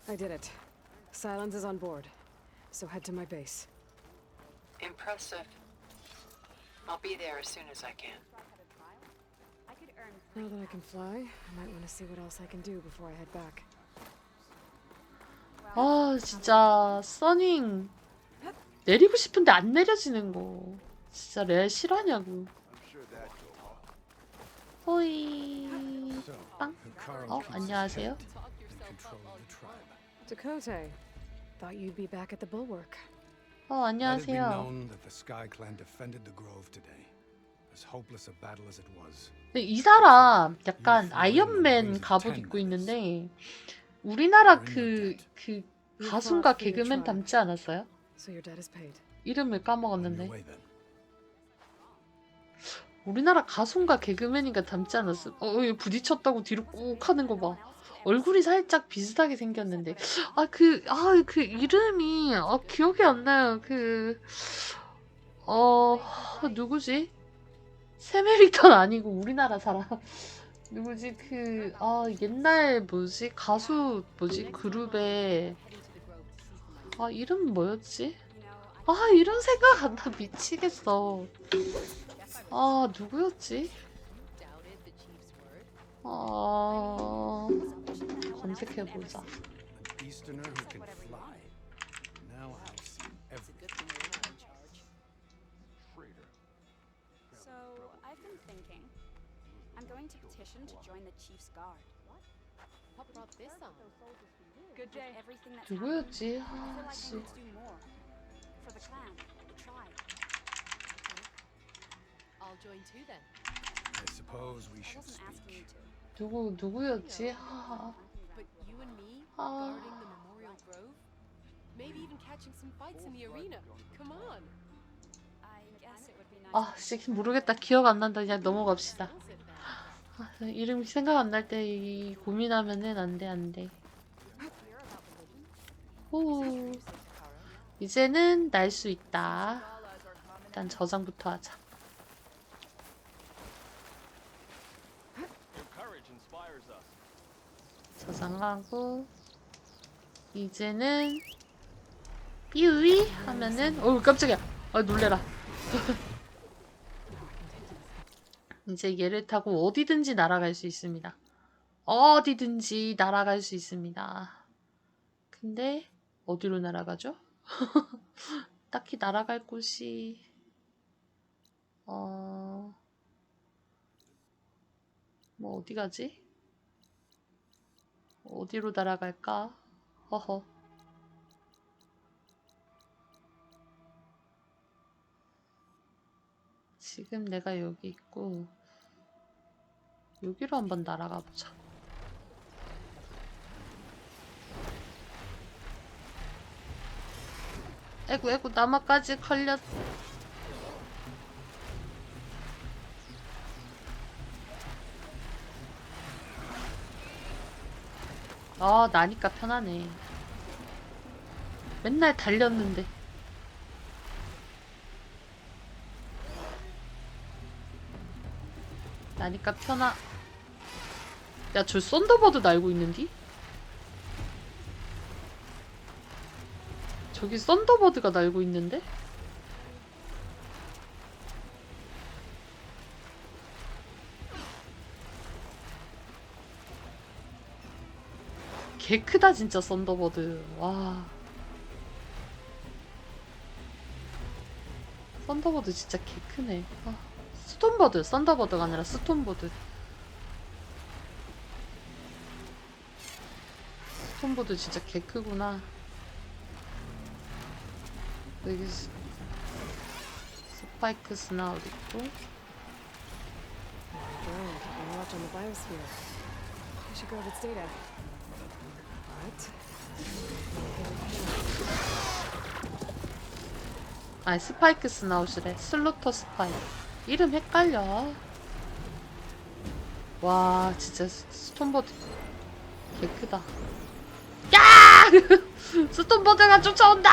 I did it. Silence is on board. So head to my base. Impressive. I'll be there as soon as I can. Now that I can fly, I might want to see what else I can do before I head back. 아 진짜 써닝 내리고 싶은데 안 내려지는 거 진짜 레알 실화냐고. 호이 빵. 안녕하세요. Dakota, thought you'd be back at the bulwark. 안녕하세요. 근데 이 사람 약간 아이언맨 갑옷 입고 있는데 우리나라 그 가수인가 개그맨 닮지 않았어요? So your debt is paid. 이름을 까먹었는데 우리나라 가수인가 개그맨인가 닮지 않았어? 얘 부딪혔다고 뒤로 꾹 하는 거 봐. 얼굴이 살짝 비슷하게 생겼는데 그 이름이 기억이 안 나요. 누구지? 세메릭턴 아니고 우리나라 사람 누구지? 옛날 뭐지? 가수 뭐지? 그룹에 이름 뭐였지? 이름 생각 안 나. 미치겠어. 누구였지? 검색해보자. I'm going to petition to join the chief's guard. What brought this on? Good day. Everything that's 누구였지? I feel like I need to do more for the clan, the tribe. I'll join too then. I suppose we I should wasn't asking you speak. to. 누구였지? But you and me guarding the memorial grove? Maybe even catching some fights in the arena. Come on. I guess it would be nice. 진짜 모르겠다. 기억 안 난다. 그냥 넘어갑시다. 이름이 생각 안 날 때 고민하면은 안 돼. 오, 이제는 날 수 있다. 일단 저장부터 하자. 저장하고 이제는 삐우이 하면은 깜짝이야. 놀래라. 이제 얘를 타고 어디든지 날아갈 수 있습니다. 어디든지 날아갈 수 있습니다. 근데 어디로 날아가죠? 딱히 날아갈 곳이 뭐 어디 가지? 어디로 날아갈까? 허허. 지금 내가 여기 있고 여기로 한번 날아가 보자. 에구 나마까지 걸렸. 나니까 편하네. 맨날 달렸는데. 나니까 편하. 야, 저 썬더버드 날고 있는디? 저기 썬더버드가 날고 있는데? 개 크다 진짜 썬더버드. 와. 썬더버드 진짜 개 크네. 스톤버드, 썬더버드가 아니라 스톤버드. 스톤버드 진짜 개 크구나. 여기 스파이크 스나우 있고. Drone keeping watch on the biosphere. I should grab its data. What? 스파이크 스나웃이래. 슬로터 스파이크. 이름 헷갈려. 와, 진짜 스톤버드 개 크다. 야! 스톤버드가 쫓아온다!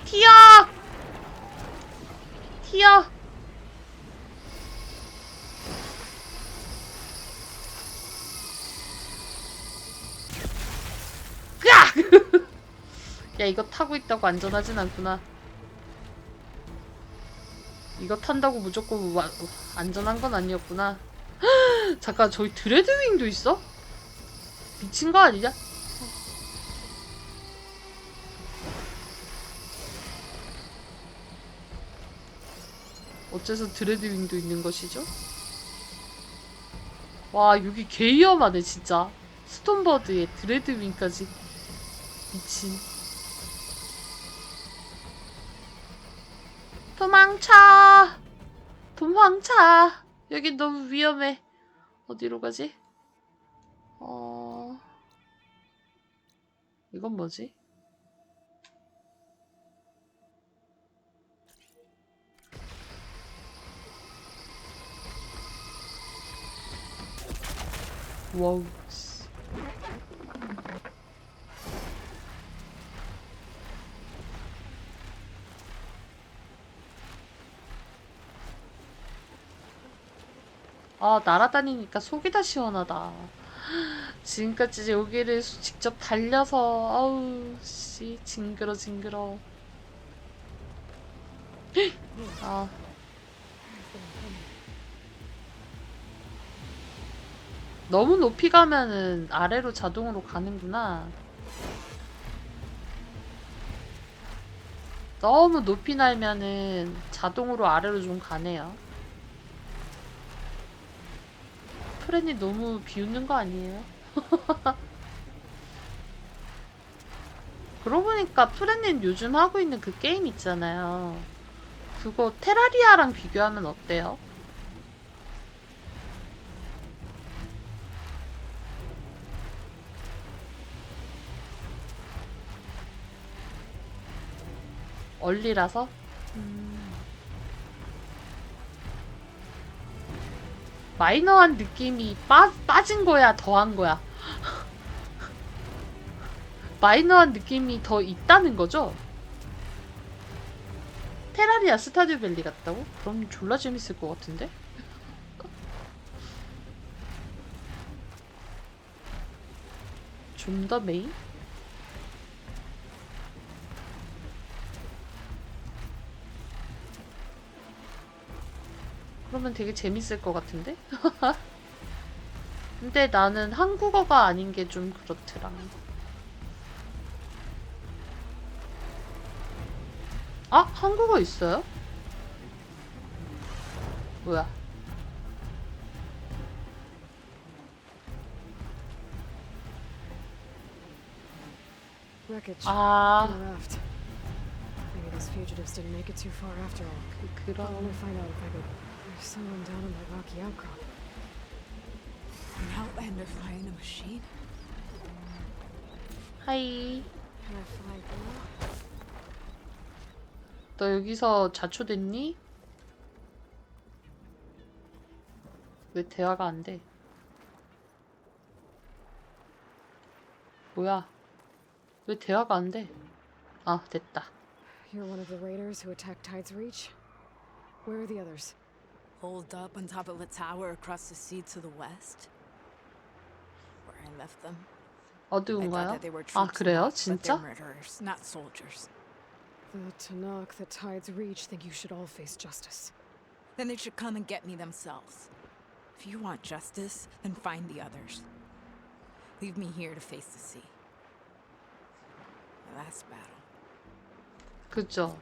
튀어! 튀어! 야, 이거 타고 있다고 안전하진 않구나. 이거 탄다고 무조건 안전한 건 아니었구나. 잠깐, 저기 드레드윙도 있어? 미친 거 아니냐? 어째서 드레드윙도 있는 것이죠? 와, 여기 개 위험하네 진짜. 스톤버드에 드레드윙까지. 미친. 도망쳐! 도망쳐! 여기 너무 위험해. 어디로 가지? 이건 뭐지? 와우. 아, 날아다니니까 속이 다 시원하다. 지금까지 여기를 직접 달려서 아우 씨 징그러 징그러. 아. 너무 높이 가면은 아래로 자동으로 가는구나. 너무 높이 날면은 자동으로 아래로 좀 가네요. 프렌이 너무 비웃는 거 아니에요? 그러고 보니까 프렌님 요즘 하고 있는 그 게임 있잖아요. 그거 테라리아랑 비교하면 어때요? 얼리라서? 마이너한 느낌이 빠진 거야, 더한 거야? 마이너한 느낌이 더 있다는 거죠? 테라리아 스타듀 밸리 같다고? 그럼 졸라 재밌을 것 같은데? 좀 더 메인? 그러면 되게 재밌을 것 같은데? 근데 나는 한국어가 아닌 게 좀 그렇더라. 아? 한국어 있어요? 뭐야? Wreckage. 아, On the raft. Maybe those fugitives didn't make it too far after all. I'll 그런. only find out if I go someone down on that rocky outcrop. An outlander flying a machine? 하이. Can I fly below? 너 여기서 자초됐니? 왜 대화가 안 돼? 뭐야? 왜 대화가 안 돼? 아, 됐다. You're one of the raiders who attacked Tide's Reach? Where are the others? Holed up on top of a tower across the sea to the west? Where I left them. I thought 어두운가요? that they were 아, troops 그래요? but they're 진짜? murderers, not soldiers. The Tanakh that Tide's Reach think you should all face justice. Then they should come and get me themselves. If you want justice, then find the others. Leave me here to face the sea. My last battle. 그죠?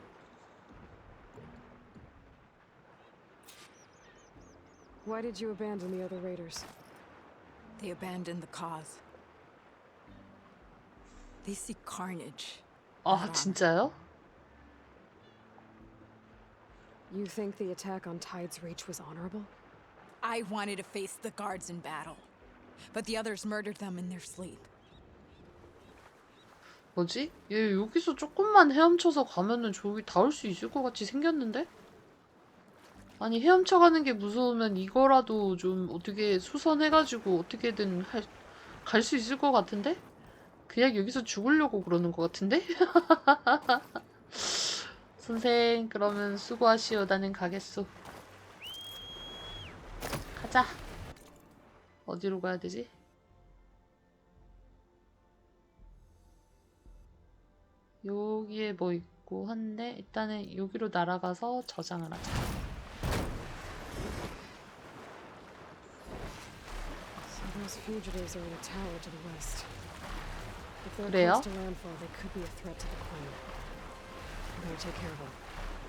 Why did you abandon the other raiders? They abandoned the cause. They see carnage. 아, 진짜요? You think the attack on Tide's Reach was honorable? I wanted to face the guards in battle, but the others murdered them in their sleep. 뭐지? 얘 여기서 조금만 헤엄쳐서 가면은 저기 닿을 수 있을 것 같이 생겼는데? 아니, 헤엄쳐 가는 게 무서우면 이거라도 좀 어떻게 수선해가지고 어떻게든 갈 수 있을 것 같은데? 그냥 여기서 죽으려고 그러는 것 같은데? 선생, 그러면 수고하시오. 나는 가겠소. 가자. 어디로 가야 되지? 여기에 뭐 있고 한데 일단은 여기로 날아가서 저장을 하자. So those fugitives are in a tower to the west. If they're 그래요? close to landfall, they could be a threat to the queen. I better take care of them.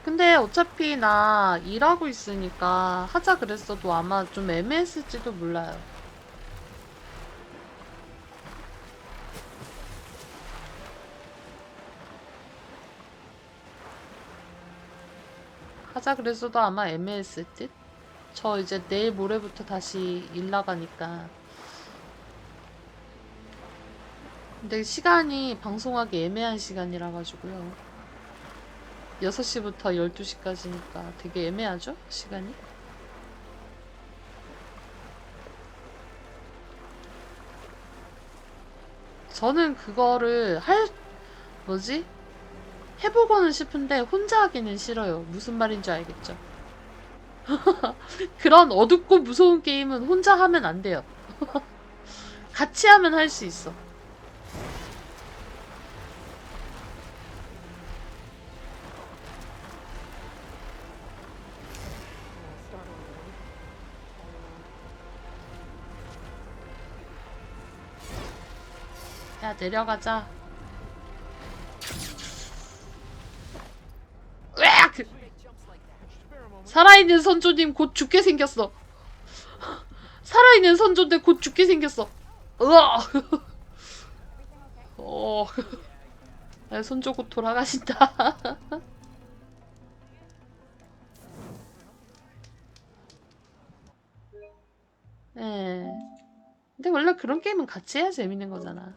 근데 어차피 나 일하고 있으니까 하자 그랬어도 아마 좀 애매했을지도 몰라요. 하자 그랬어도 아마 애매했을 듯? 저 이제 내일 모레부터 다시 일 나가니까. 근데 시간이 방송하기 애매한 시간이라 가지고요. 6시부터 12시까지니까 되게 애매하죠? 시간이? 저는 그거를 뭐지? 해보고는 싶은데 혼자 하기는 싫어요. 무슨 말인지 알겠죠? 그런 어둡고 무서운 게임은 혼자 하면 안 돼요. 같이 하면 할 수 있어. 야, 내려가자. 으악! 살아있는 선조님 곧 죽게 생겼어. 살아있는 선조인데 곧 죽게 생겼어. 으악! 손조 곧 돌아가신다. 네. 근데 원래 그런 게임은 같이 해야 재밌는 거잖아.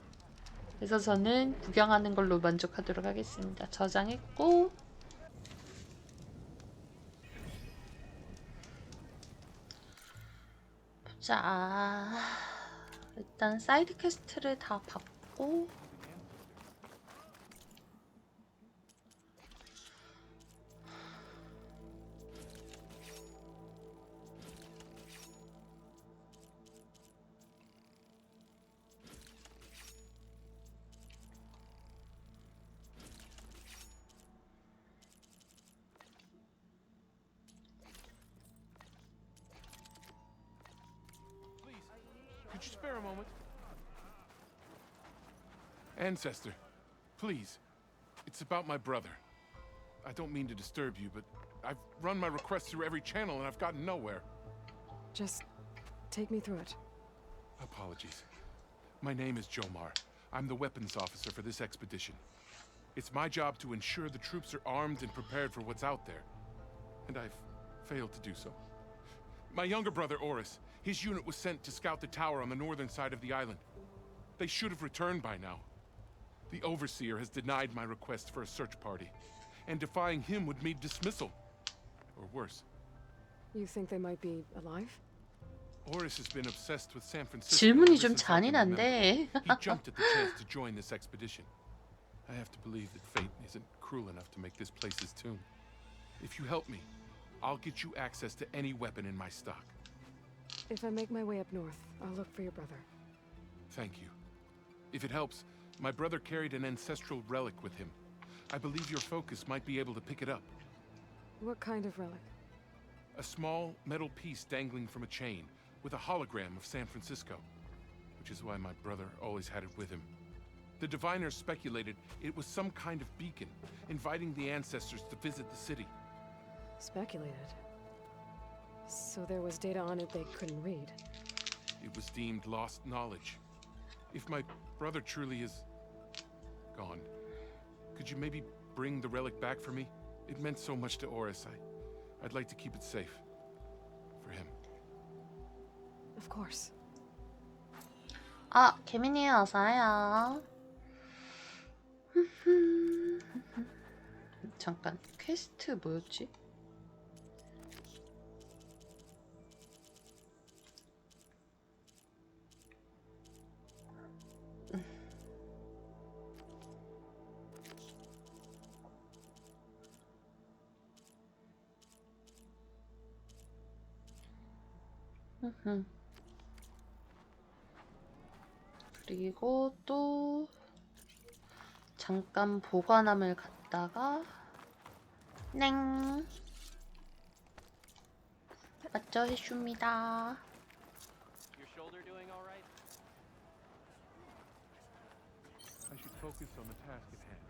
그래서 저는 구경하는 걸로 만족하도록 하겠습니다. 저장했고 자, 일단 사이드 퀘스트를 다 받고 Could you spare a moment? Ancestor, please. It's about my brother. I don't mean to disturb you, but I've run my requests through every channel and I've gotten nowhere. Just take me through it. Apologies. My name is Jomar. I'm the weapons officer for this expedition. It's my job to ensure the troops are armed and prepared for what's out there. And I've failed to do so. My younger brother, Oris, his unit was sent to scout the tower on the northern side of the island. They should have returned by now. The Overseer has denied my request for a search party, and defying him would mean dismissal. Or worse. You think they might be alive? Oris has been obsessed with San Francisco. 질문이 ever 좀 since I can remember. 잔인한데. He jumped at the chance to join this expedition. I have to believe that fate isn't cruel enough to make this place his tomb. If you help me, I'll get you access to any weapon in my stock. If I make my way up north, I'll look for your brother. Thank you. If it helps, my brother carried an ancestral relic with him. I believe your focus might be able to pick it up. What kind of relic? A small metal piece dangling from a chain with a hologram of San Francisco, which is why my brother always had it with him. The diviners speculated it was some kind of beacon, inviting the ancestors to visit the city. Speculated. So there was data on it they couldn't read. It was deemed lost knowledge. If my brother truly is gone, could you maybe bring the relic back for me? It meant so much to Oris. I'd like to keep it safe. For him. Of course. 아, 개민이 어서요. 잠깐, 퀘스트 뭐였지? 그리고 또 잠깐 보관함을 갔다가 냉 맞죠? 해줍니다. I should focus on the task at hand.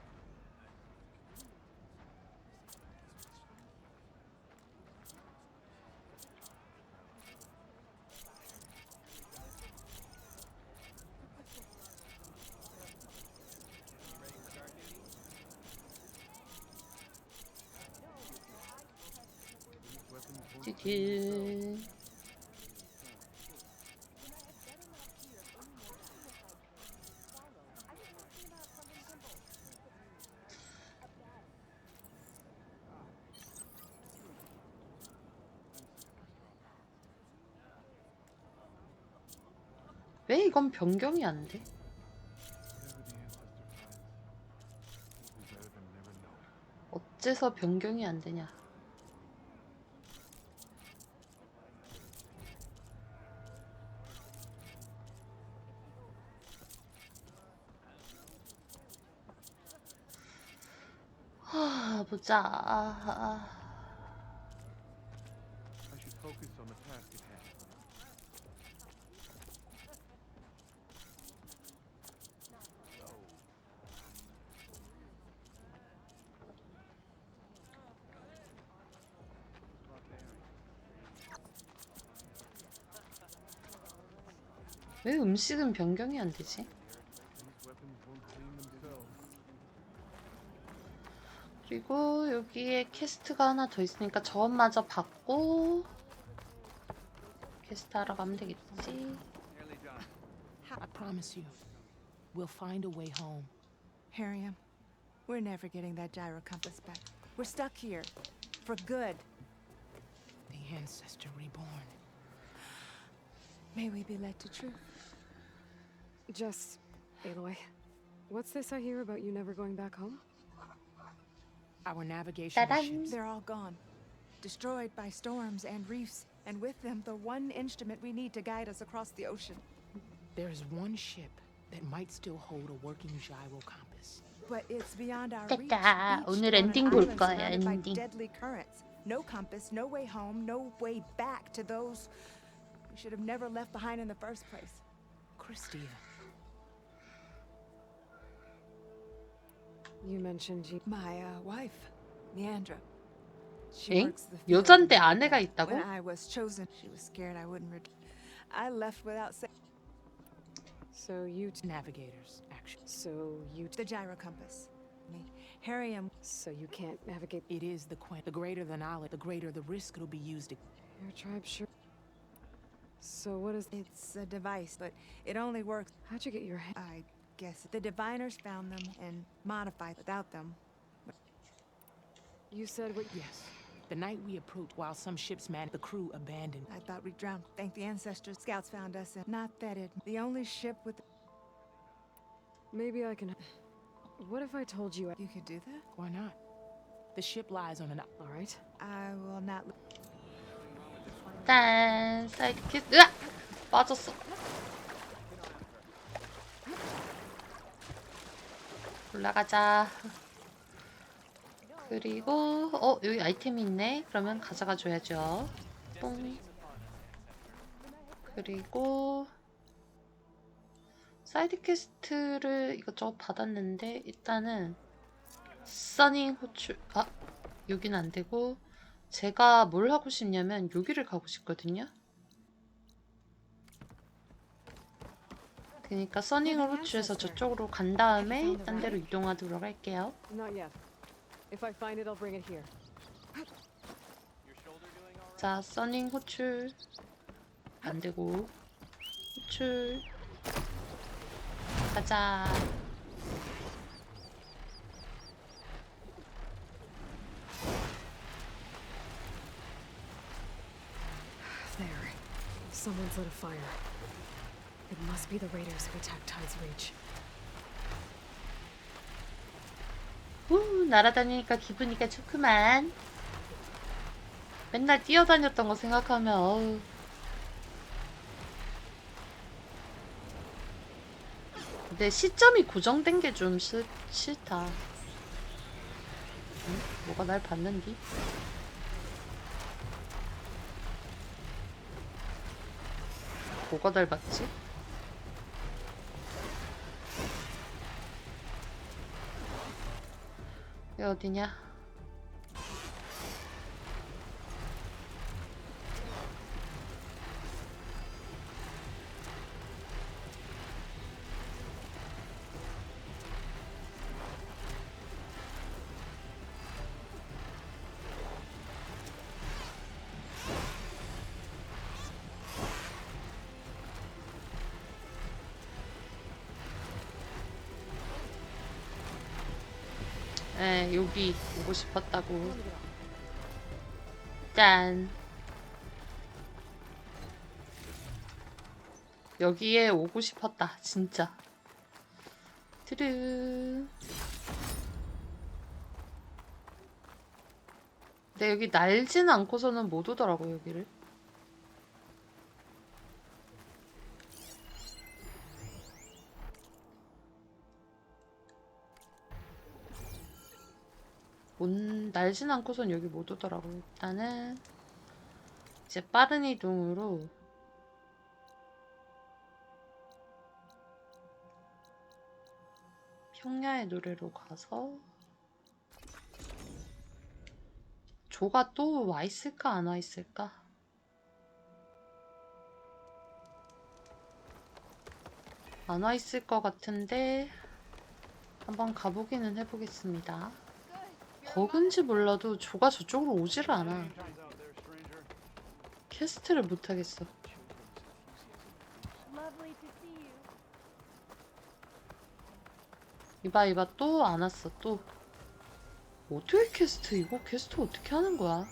찌질. 왜 이건 변경이 안 돼? 어째서 변경이 안 되냐? 보자. I should focus on the task at hand. 왜 음식은 변경이 안 되지? 그리고 여기에 퀘스트가 하나 더 있으니까 저것마저 받고 퀘스트 하러 가면 되겠지. I promise you, we'll find a way home. Harriam, we're never getting that gyro compass back. We're stuck here. For good. The ancestor reborn. May we be led to truth. Just, Aloy, what's this I hear about you never going back home? Our navigation Ta-da. ships. They're all gone. Destroyed by storms and reefs, and with them the one instrument we need to guide us across the ocean. There is one ship that might still hold a working gyro compass. But it's beyond our reach. 됐다. Each 오늘 on an 엔딩 볼 island 거야, surrounded by 엔딩. deadly currents. No compass, no way home, no way back to those we should have never left behind in the first place. Christia, You mentioned you. My wife, Leandra. She 엥? works the field 여잔데 in 아내가 America. 있다고? When I was chosen, she was scared I wouldn't I left without saying So you. navigators, actually. So you. the gyro compass. Me, Harriam. So you can't navigate. It is the the greater the knowledge, the greater the risk it'll be used. Your tribe sure. So what is? It's a device, but it only works. How'd you get your hand? I guess the diviners found them and modified without them. You said what? Yes. The night we approached, while some ships manned, the crew abandoned. I thought we'd drown. Thank the ancestors. Scouts found us, and not that it. The only ship with. Maybe I can. What if I told you? You could do that. Why not? The ship lies on an. All right. I will not. 짠! 사이드 퀘스트. 으악! 빠졌어. 올라가자. 그리고 여기 아이템이 있네. 그러면 가져가 줘야죠. 뽕. 그리고 사이드 퀘스트를 이것저것 받았는데 일단은 써닝 호출 여긴 안 되고 제가 뭘 하고 싶냐면 여기를 가고 싶거든요. 그러니까 써닝을 호출해서 저쪽으로 간 다음에 딴 데로 이동하도록 할게요. Not yet. If I find it, I'll bring it here. 자, 써닝 호출 안 되고 호출 가자. There. Someone's lit a fire. It must be the raiders who attacked Tide's Reach. 날아다니니까 기분이가 좋구만. 맨날 뛰어다녔던 거 생각하면 근데 시점이 고정된 게 좀 싫다. 응? 뭐가 날 봤는디? 뭐가 날 봤지? 여기 어디냐? 에, 여기 오고 싶었다고. 짠. 여기에 오고 싶었다, 진짜. 트르. 근데 여기 날진 않고서는 못 오더라고, 여기를. 날진 않고선 여기 못 오더라고. 일단은 이제 빠른 이동으로 평야의 노래로 가서 조가 또 와 있을까 안 와 있을까? 안 와 있을 것 같은데 한번 가보기는 해보겠습니다. 버그인지 몰라도 조가 저쪽으로 오지를 않아. 캐스트를 못하겠어. 이봐 또 안 왔어. 또 어떻게 캐스트, 이거 캐스트 어떻게 하는 거야?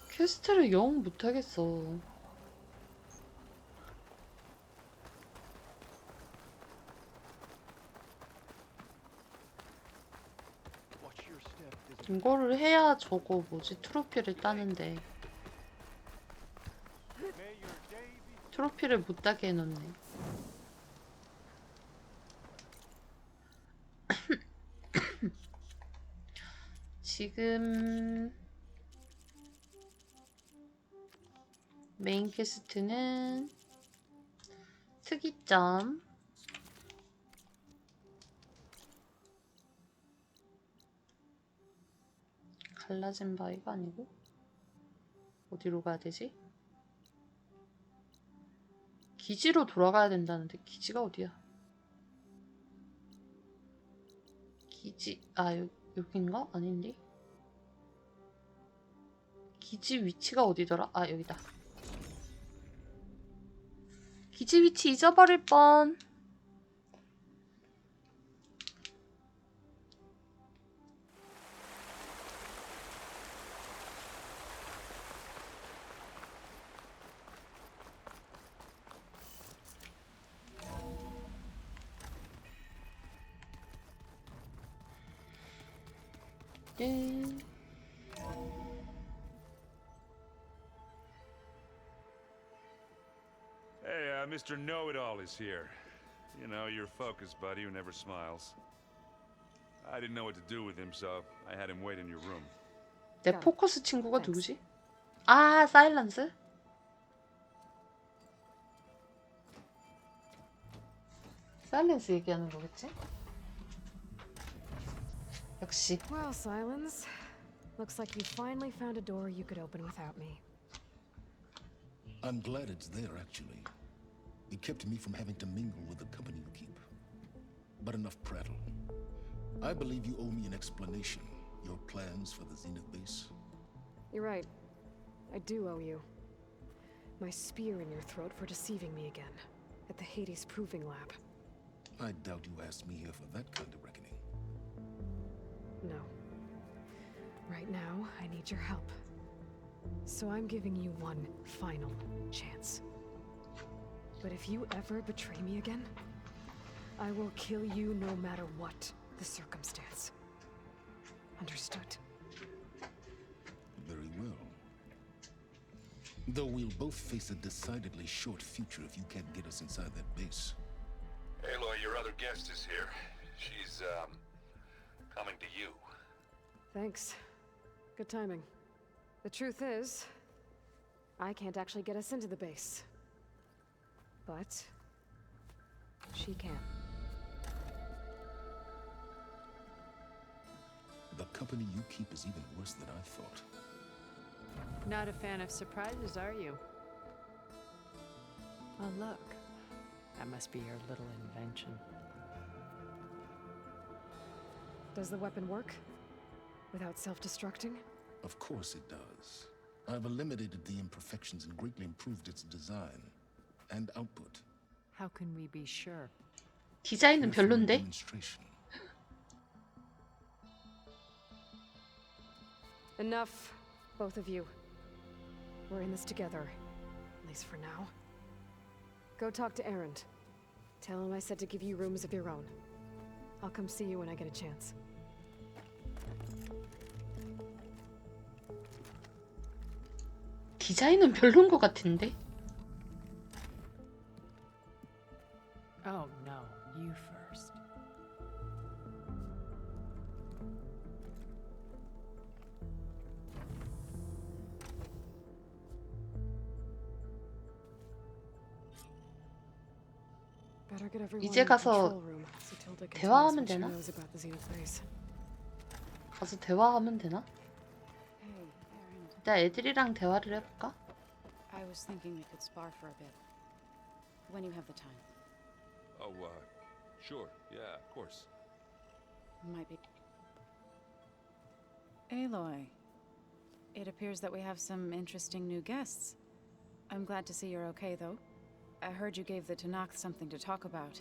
캐스트를 영 못하겠어. 이거를 해야 저거 뭐지, 트로피를 따는데 트로피를 못 따게 해놓네. 지금 메인 퀘스트는 특이점, 갈라진 바위가 아니고 어디로 가야 되지? 기지로 돌아가야 된다는데 기지가 어디야? 기지, 아 여긴가? 아닌데? 기지 위치가 어디더라? 아 여기다. 기지 위치 잊어버릴 뻔. 예. Hey, Mr. Know-It-All is here. You know, your focus buddy who never smiles. I didn't know what to do with him, so I had him wait in your room. 내 포커스 친구가 누구지? 아, 사일런스? 사일런스 얘기하는 거겠지? 역시. Well, Silence. Looks like you finally found a door you could open without me. I'm glad it's there, actually. It kept me from having to mingle with the company you keep. But enough prattle. I believe you owe me an explanation. Your plans for the Zenith base. You're right. I do owe you. My spear in your throat for deceiving me again. At the Hades Proving Lab. I doubt you asked me here for that kind of reckoning. No. Right now, I need your help. So I'm giving you one final chance. But if you ever betray me again, I will kill you no matter what the circumstance. Understood? Very well. Though we'll both face a decidedly short future if you can't get us inside that base. Aloy, your other guest is here. She's, coming to you. Thanks. Good timing. The truth is, I can't actually get us into the base. But she can. The company you keep is even worse than I thought. Not a fan of surprises, are you? Oh, look. That must be your little invention. Does the weapon work? Without self-destructing? Of course it does. I've eliminated the imperfections and greatly improved its design and output. How can we be sure? 디자인은 별론데? Demonstration. Enough, both of you. We're in this together, at least for now. Go talk to Erend. Tell him I said to give you rooms of your own. I'll come see you when I get a chance. 디자인은 별론 것 같은데? Oh no, you first. Better get everyone 이제 in the 가서 control room so Tilda can tell us 대화하면 what she 되나? knows about the Xenophase. 가서 대화하면 되나? Hey, Erend. 일단 애들이랑 대화를 해볼까? I was thinking we could spar for a bit. When you have the time. Oh, sure. Yeah, of course. Might be. Aloy. It appears that we have some interesting new guests. I'm glad to see you're okay, though. I heard you gave the Tanakh something to talk about.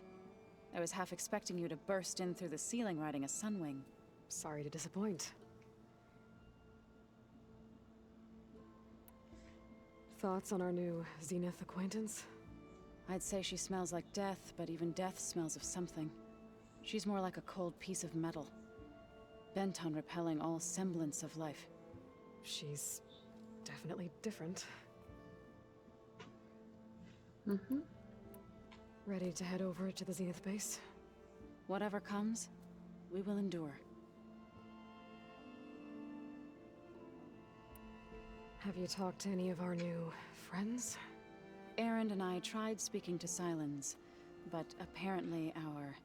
I was half expecting you to burst in through the ceiling riding a sunwing. Sorry to disappoint. Thoughts on our new Zenith acquaintance? I'd say she smells like death, but even death smells of something. She's more like a cold piece of metal, bent on repelling all semblance of life. She's definitely different. Mm-hmm. Ready to head over to the Zenith base? Whatever comes, we will endure. Have you talked to any of our new friends? Erend and I tried speaking to Silence, but apparently our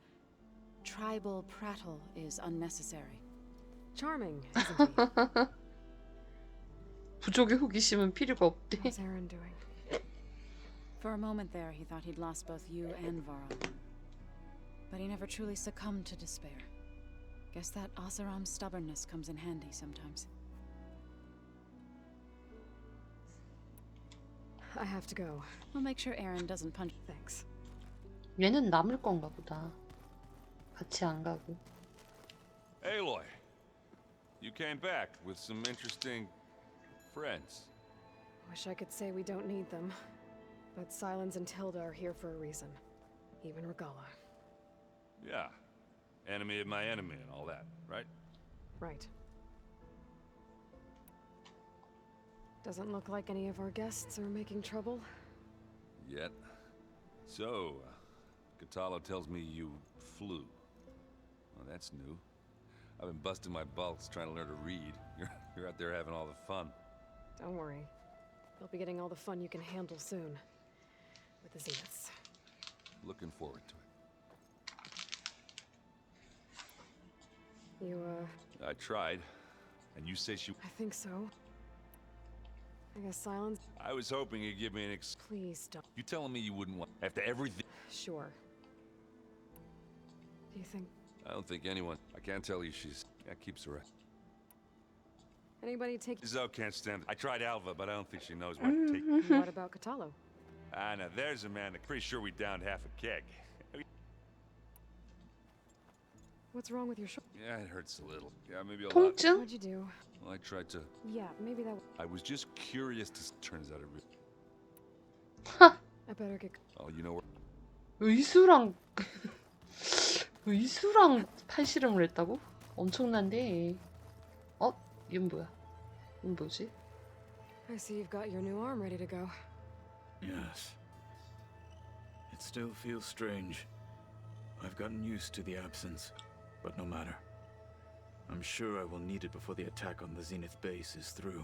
tribal prattle is unnecessary. Charming, isn't he? 부족의 호기심은 필요가 없대. How's Aaron doing? For a moment there, he thought he'd lost both you and Varl. But he never truly succumbed to despair. Guess that Oseram's stubbornness comes in handy sometimes. I have to go. We'll make sure Erend doesn't punch. Thanks. 얘는 남을 건가 보다. 같이 안 가고. Aloy, you came back with some interesting friends. Wish I could say we don't need them. But Silence and Tilda are here for a reason. Even Regala. Yeah. Enemy of my enemy and all that, right? Right. Doesn't look like any of our guests are making trouble. Yet. So, Katala tells me you flew. Well, that's new. I've been busting my balls trying to learn to read. You're out there having all the fun. Don't worry. You'll be getting all the fun you can handle soon. With the Zeniths. Looking forward to it. You, I tried. And you say she... I think so. I guess Silence... I was hoping you'd give me an Please don't. You telling me you wouldn't want... After everything... Sure. Do you think... I don't think anyone... I can't tell you she's... That keeps her... Anybody take... Zoe can't stand it. I tried Alva, but I don't think she knows what to take. What about Katalo? Ah, now there's a man that's pretty sure we downed half a keg. What's wrong with your shoulder? Yeah, it hurts a little. Yeah, maybe a lot. 통증? What'd you do? Well, I tried to... Yeah, maybe that... I was just curious to... Turns out it I better get... Oh, you know where... 의수랑 의수랑 팔씨름을 했다고? 엄청난데. 어? 이건 뭐야? 이건 뭐지? I see you've got your new arm ready to go. Yes. It still feels strange. I've gotten used to the absence, but no matter. I'm sure I will need it before the attack on the Zenith base is through.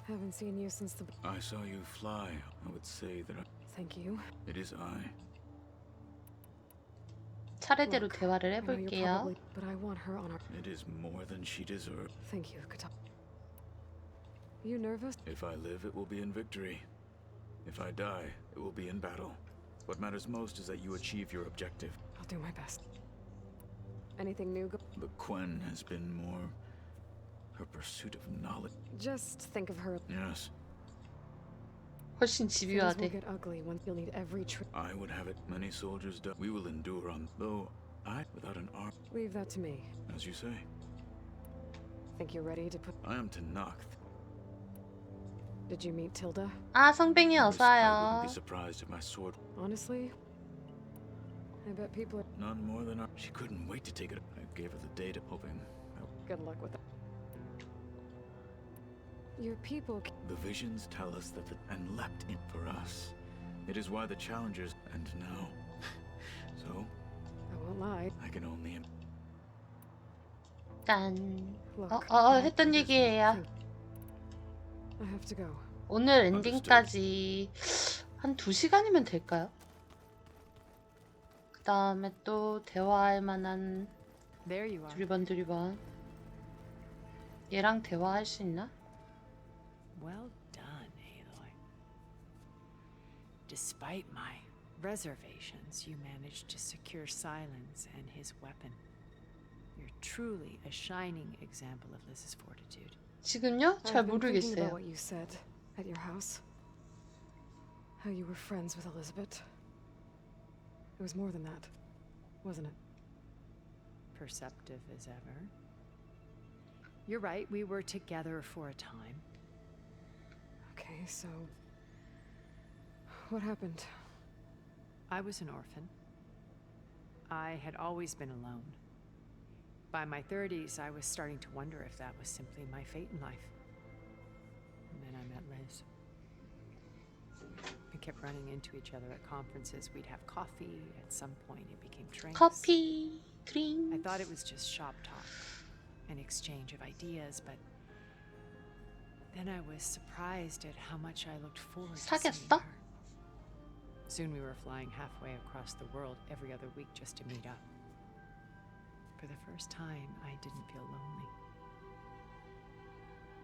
Haven't seen you since the... I saw you fly. I would say that Thank you. it is I. 차례대로 Look, 대화를 I know you're 해볼게요. probably, but I want her on our... It is more than she deserves. Thank you, Katana. You nervous? If I live, it will be in victory. If I die, it will be in battle. What matters most is that you achieve your objective. I'll do my best. Anything new? The Quen has been more... her pursuit of knowledge. Just think of her. Yes, 훨씬 Things will 집요하대. get ugly when you'll need every trick. I would have it. Many soldiers die. We will endure on... Though, I, without an arm, Leave that to me. as you say. Think you're ready to put... I am to Noct. Did you meet Tilda? 아, 성뱅이 I 어서와요. wouldn't be surprised if my sword... Honestly, I bet people are... None more than I... She couldn't wait to take it. I gave her the data, hoping... Good luck with that. Your people... The visions tell us that the... and leapt in for us. It is why the challengers... And now... so, I won't lie. I can only... 짠. Look, 했던 얘기예요. I have to go. 오늘 엔딩까지 한 2시간이면 될까요? 그 다음에 또 대화할 만한 There you are. 두리번. 얘랑 대화할 수 있나? Well done, Aloy. Despite my reservations, you managed to secure Silence and his weapon. You're truly a shining example of Liz's fortitude. 지금요? 잘 I've been thinking about 모르겠어요. what you said at your house. How you were friends with Elizabeth. It was more than that, wasn't it? Perceptive as ever. You're right, we were together for a time. Okay, so... what happened? I was an orphan. I had always been alone. By my 30s, I was starting to wonder if that was simply my fate in life. And then I met Liz. We kept running into each other at conferences. We'd have coffee. At some point, it became drinks. 커피, I 드링. thought it was just shop talk, an exchange of ideas, but then I was surprised at how much I looked forward to seeing 사귀었어? her. Soon we were flying halfway across the world every other week just to meet up. For the first time, I didn't feel lonely.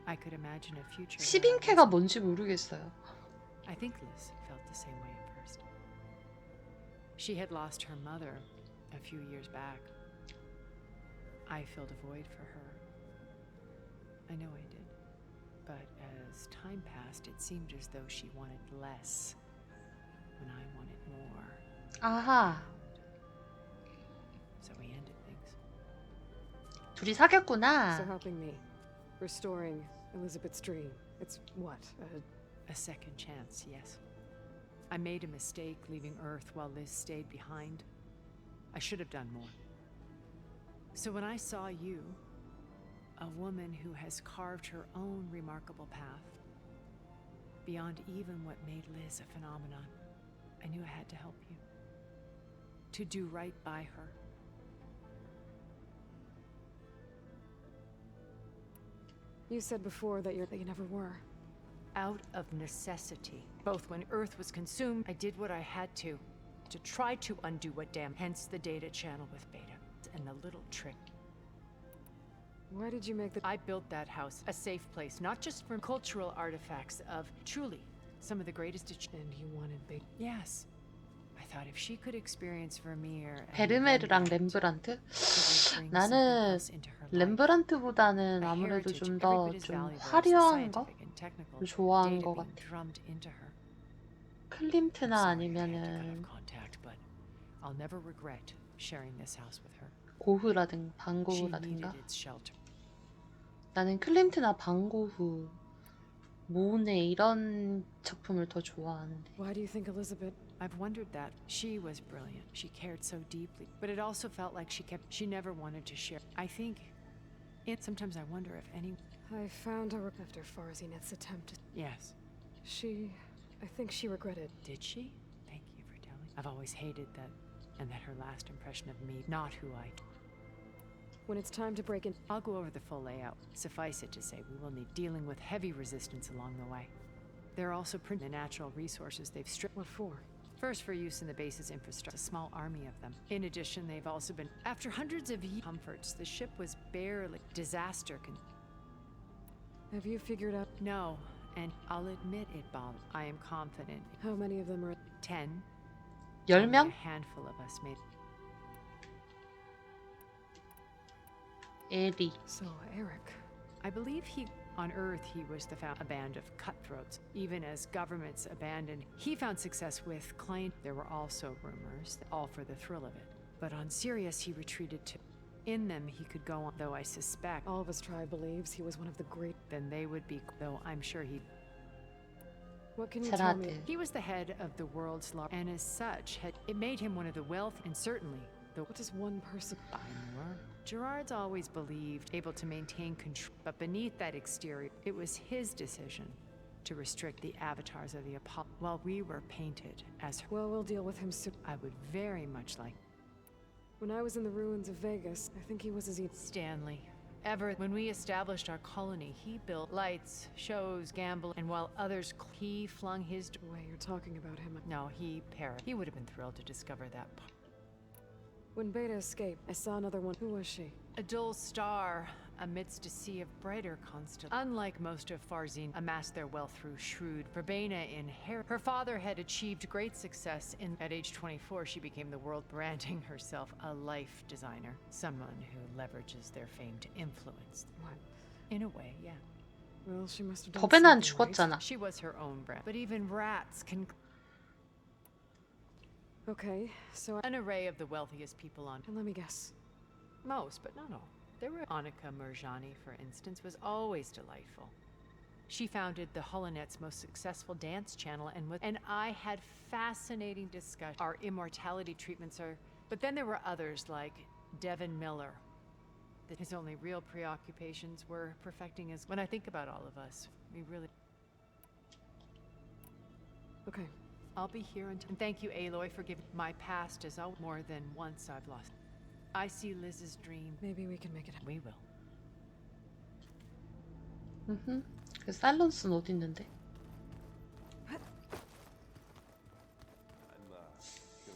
I could imagine a future. where I 시빈캐가 wasn't- 뭔지 모르겠어요. I think Liz felt the same way at first. She had lost her mother a few years back. I filled a void for her. I know I did. But as time passed, it seemed as though she wanted less when I wanted more. 아하. So we ended things. 둘이 So 사귀었구나. helping me. Restoring Elizabeth's dream. It's what? A second chance, yes. I made a mistake leaving Earth while Liz stayed behind. I should have done more. So when I saw you, a woman who has carved her own remarkable path, beyond even what made Liz a phenomenon, I knew I had to help you. To do right by her. You said before that you never were. Out of necessity. Both when Earth was consumed, I did what I had to try to undo what damaged. Hence the data channel with Beta and the little trick. Why did you make the... I built that house a safe place, not just for cultural artifacts of truly some of the greatest. And you wanted big... Yes. I thought if she could experience Vermeer and 베르메르랑 Rembrandt, 렘브란트? it would bring 나는 something else into her life. 렘브란트보다는 A 아무래도 heritage 좀 every 더 bit as 좀 valuable as the 화려한 거? scientific and technical 좋아하는 data 것 being 같아. drummed into her. 클림트나 Sorry, I had to cut 아니면은 off contact, but I'll never regret sharing this house with her. 고흐라든가 She 방고흐라든가. needed its shelter. 나는 클림트나 방고흐, 모네 이런 작품을 더 좋아하는데. Why do you think Elizabeth... I've wondered that. She was brilliant. She cared so deeply. But it also felt like she never wanted to share. I think sometimes I wonder if any... I found her after Farzineth's attempt. Yes. I think she regretted. Did she? Thank you for telling. I've always hated that and that her last impression of me, not who I... When it's time to break in, I'll go over the full layout. Suffice it to say, we will need dealing with heavy resistance along the way. They're also printing the natural resources they've stripped. What for? First, for use in the base's infrastructure, a small army of them. In addition, they've also been... After hundreds of years comforts, the ship was barely Have you figured out No, and I'll admit it, Bob. I am confident. how many of them are... 10. 10명? Only a handful of us made... 에리. So, Eric. I believe on Earth, he was a band of cutthroats. Even as governments abandoned, he found success with client. There were also rumors, all for the thrill of it. But on Sirius, he retreated to... In them, he could go on, though I suspect... All of his tribe believes he was one of the great... Then they would be, though I'm sure he... What can you tell me? He was the head of the world's largest, and as such, it made him one of the wealthy, and certainly the... What does one person... Gerard's always believed able to maintain control, but beneath that exterior, it was his decision to restrict the avatars of the Apollo while we were painted as... Well, we'll deal with him soon. I would very much like... When I was in the ruins of Vegas, I think he was as... Stanley. When we established our colony, he built lights, shows, gamble, and while others... He flung his... Wait, you're talking about him. No, he perished. He would have been thrilled to discover that part. When Beta escaped, I saw another one. Who was she? A dull star amidst a sea of brighter constellations. Unlike most of Farzine, amassed their wealth through shrewd. Verbena inherited. Her father had achieved great success at age 24, she became the world, branding herself a life designer. Someone who leverages their fame to influence. What? In a way, yeah. Well, she must have done 버베나는 something right. 죽었잖아. She was her own brand. But even rats can... Okay, so An array of the wealthiest people on... and let me guess. Most, but not all. There were Annika Merjani, for instance, was always delightful. She founded the Holonet's most successful dance channel, and I had fascinating discussions. Our immortality treatments are... But then there were others like Devin Miller. His only real preoccupations were perfecting his... When I think about all of us, we really... Okay. I'll be here until... And thank you, Aloy, for giving... My past is all more than once I've lost. I see Liz's dream. Maybe we can make it. We will. 그 사일런스는 어디 있는데?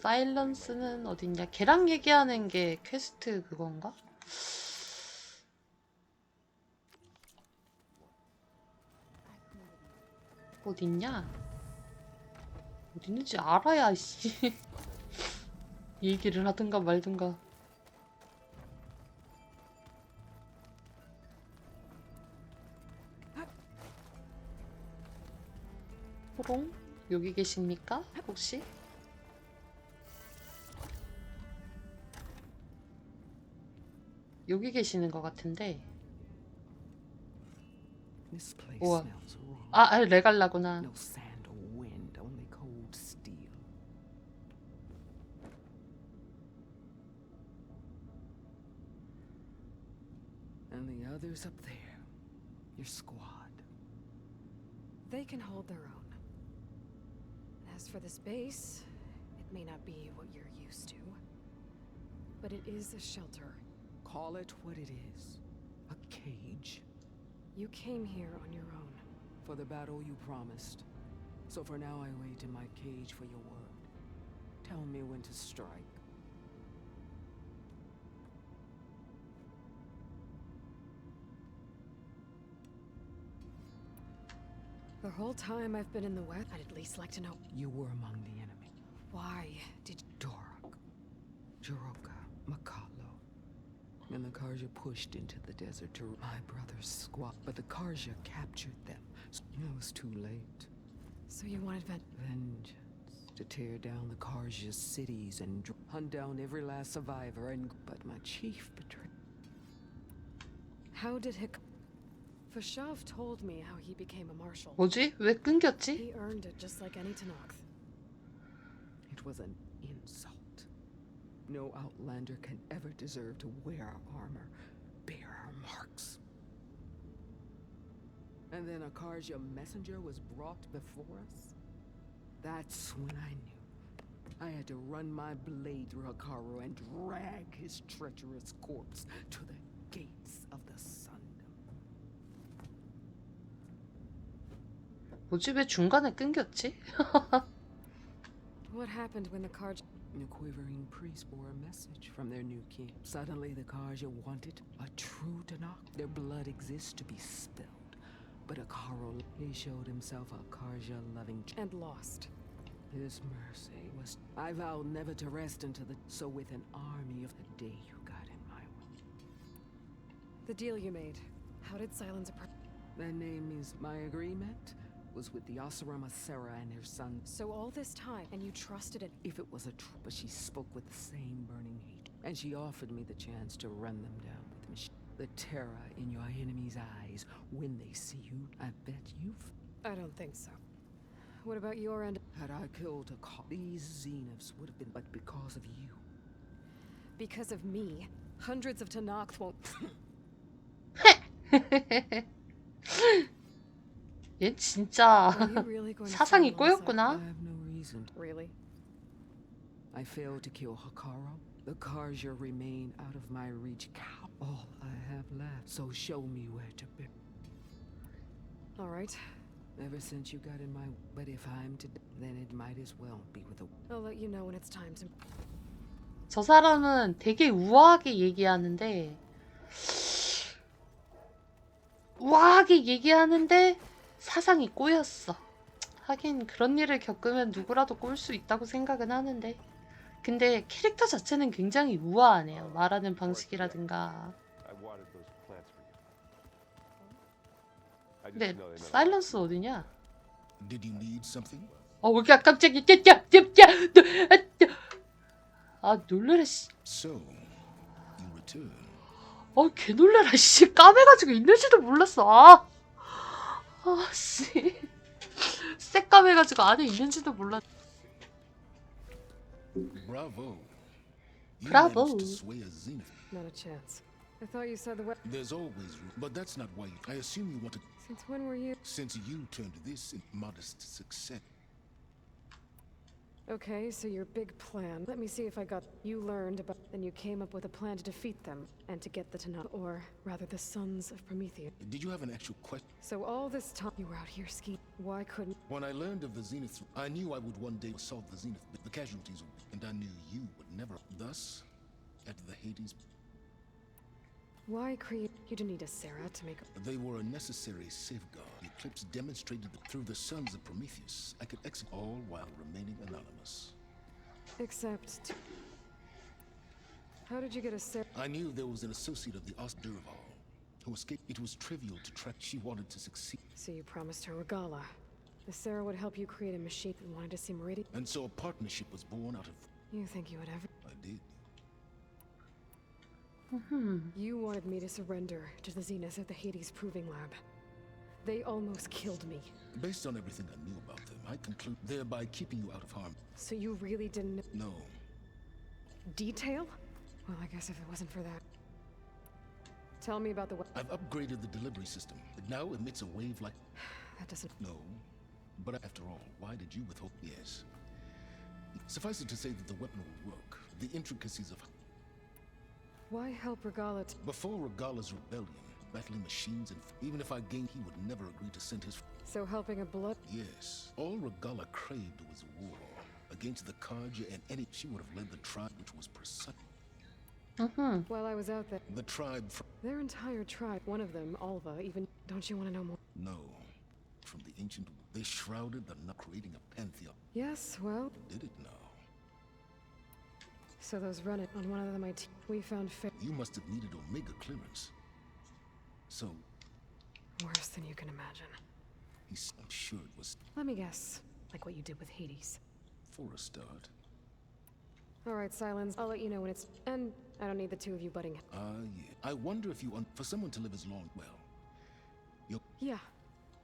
사일런스는 어딨냐? 걔랑 얘기하는 게 퀘스트 그건가? 어딨냐? 어디 있는지 알아야 씨 얘기를 하든가 말든가. 호롱? 여기 계십니까? 혹시? 여기 계시는 것 같은데. 우와. 아, 레갈라구나. No sand or wind, only cold steel. And the others up there, your squad. They can hold their own. As for this base, it may not be what you're used to, but it is a shelter. Call it what it is. A cage. You came here on your own. For the battle you promised. So for now I wait in my cage for your word. Tell me when to strike. The whole time I've been in the West, I'd at least like to know. You were among the enemy. Why did you... Dorak, Jiroka, Makalo. And the Karja pushed into the desert to my brother's squad. But the Karja captured them. So it was too late. So you wanted vengeance. To tear down the Karja's cities and hunt down every last survivor. But my chief betrayed. How did Hick... Fashav told me how he became a marshal. 뭐지? 왜 끊겼지? He earned it just like any Tanakh. It was an insult. No outlander can ever deserve to wear our armor, bear our marks. And then a Karja messenger was brought before us. That's when I knew I had to run my blade through Hikaru and drag his treacherous corpse to the gates of the sun. 뭐지 왜 중간에 끊겼지? What happened when the Karja... The quivering priests bore a message from their new king. Suddenly the Karja wanted a true Tanakh. Their blood exists to be spilled. But Hikaru, he showed himself a Karja-loving... And lost. His mercy was... I vowed never to rest until the... So with an army of the day you got in my way. The deal you made. How did silence... That name means my agreement was with the Asarama Sarah and her son. So all this time, and you trusted it? If it was a truth, but she spoke with the same burning hate. And she offered me the chance to run them down with machine. The terror in your enemy's eyes when they see you, I bet you've... I don't think so. What about your end? Had I killed these Zeniths would have been but because of you. Because of me, hundreds of Tanakhs won't... 얘 진짜 사상이 꼬였구나. I have no reason. Really? I failed to kill Hikaru. The Karja remain out of my reach. All I have left. So show me where to be. All right. Ever since you got in my... But if I'm to... Then it might as well be with a... I'll let you know when it's time to... 저 사람은 되게 우아하게 얘기하는데 사상이 꼬였어. 하긴 그런 일을 겪으면 누구라도 꼴 수 있다고 생각은 하는데 근데 캐릭터 자체는 굉장히 우아하네요. 말하는 방식이라든가. 근데 사일런스 어디냐? 왜 이렇게 깜짝이야. 아 놀래라 씨. 개 놀래라 씨. 까매가지고 있는지도 몰랐어. 씨. 새까매가지고 안에 있는지도 몰랐. Bravo. Bravo. Not a chance. I thought you said the way... There's always room, but that's not why. I assume you want to... Since when were you... Since you turned this into modest success. Okay, so your big plan. Let me see if I got... You learned about... Then you came up with a plan to defeat them, and to get the Tanakh, or rather the sons of Prometheus. Did you have an actual question? So all this time you were out here skiing. Why couldn't... When I learned of the Zenith, I knew I would one day assault the Zenith, but the casualties would... And I knew you would never... Thus, at the Hades... Why create... You didn't need a Sarah to make... They were a necessary safeguard. The eclipse demonstrated that through the sons of Prometheus, I could execute all while remaining anonymous. Except... How did you get a Sarah... I knew there was an associate of the Durval who escaped. It was trivial to track. She wanted to succeed. So you promised her Regala. The Sarah would help you create a machine and wanted to see Meridian. And so a partnership was born out of... You think you would ever... I did. You wanted me to surrender to the Zenith at the Hades Proving Lab. They almost killed me. Based on everything I knew about them, I conclude thereby keeping you out of harm. So you really didn't... No. Detail? Well, I guess if it wasn't for that... Tell me about the... I've upgraded the delivery system. It now emits a wave like... That doesn't... No. But after all, why did you withhold... Yes. Suffice it to say that the weapon will work. The intricacies of... Why help Regala Before Regala's rebellion, battling machines, and even if I gained, he would never agree to send his... So helping a blood... Yes. All Regala craved was war. Against the Karja and any... She would have led the tribe, which was precise. While I was out there... The tribe... Their entire tribe, one of them, Alva, even... Don't you want to know more? No. From the ancient... They shrouded the not creating a pantheon. Yes, well... Did it now? So those run it on one of them we found You must have needed Omega clearance. So... Worse than you can imagine. I'm sure it was... Let me guess. Like what you did with Hades. For a start. Alright, Silence. I'll let you know when it's... And I don't need the two of you butting it. Yeah. I wonder if you... For someone to live as long... Well... Yeah.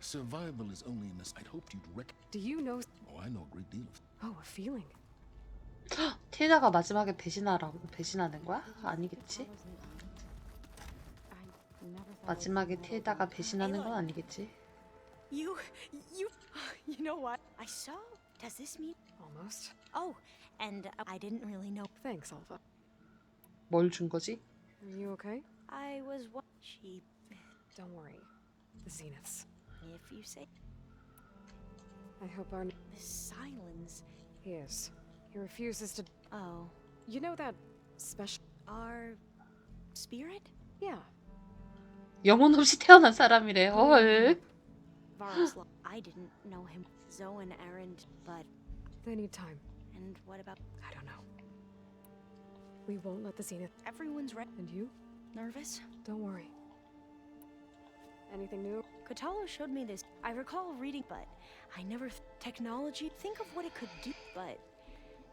Survival is only in this... I'd hoped you'd Do you know... Oh, I know a great deal of... Oh, a feeling. 티다가 마지막에 배신하는 거야? 아니겠지? 마지막에 티다가 배신하는 건 아니겠지? You know what? I saw Does this mean? Almost. Oh, and I didn't really know. Thanks, Alpha. 뭘 준 거지? Are you okay? I was what? She. Don't worry. The Zeniths. If you say. I hope our... The silence. He is. He refuses to... Oh. You know that special... Our spirit? Yeah. 영혼 없이 태어난 사람이래. 헐. Varus. I didn't know him. Zoe and Aaron, but... They need time. And what about... I don't know. We won't let the Zenith... Everyone's ready. And you? Nervous? Don't worry. Anything new? Katalo showed me this. I recall reading, but I never... Technology? Think of what it could do, but...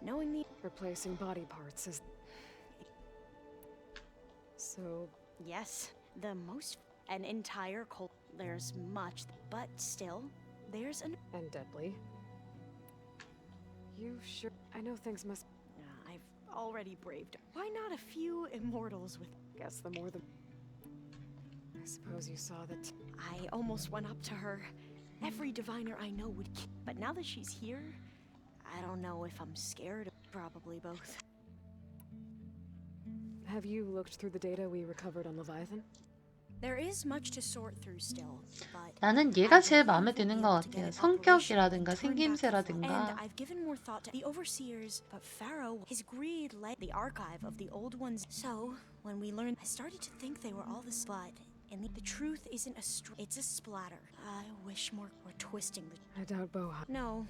Knowing the... Replacing body parts is... So... Yes, the most... An entire cult. There's much, but still, there's an... And deadly. You sure... I know things must... I've already braved. Why not a few immortals with... Guess the more the... I suppose you saw that... I almost went up to her. Every diviner I know would... But now that she's here, I don't know if I'm scared. Probably both. Have you looked through the data we recovered on Leviathan? There is much to sort through still, but 나는 얘가 제일 마음에 드는 것 같아요. 성격이라든가 생김새라든가. And I've given more thought to the overseers, but Pharaoh, his greed led the archive of the old ones. So, when we learned, I started to think they were all the but and the truth isn't it's a splatter. I wish more were twisting the... I doubt Boha. No,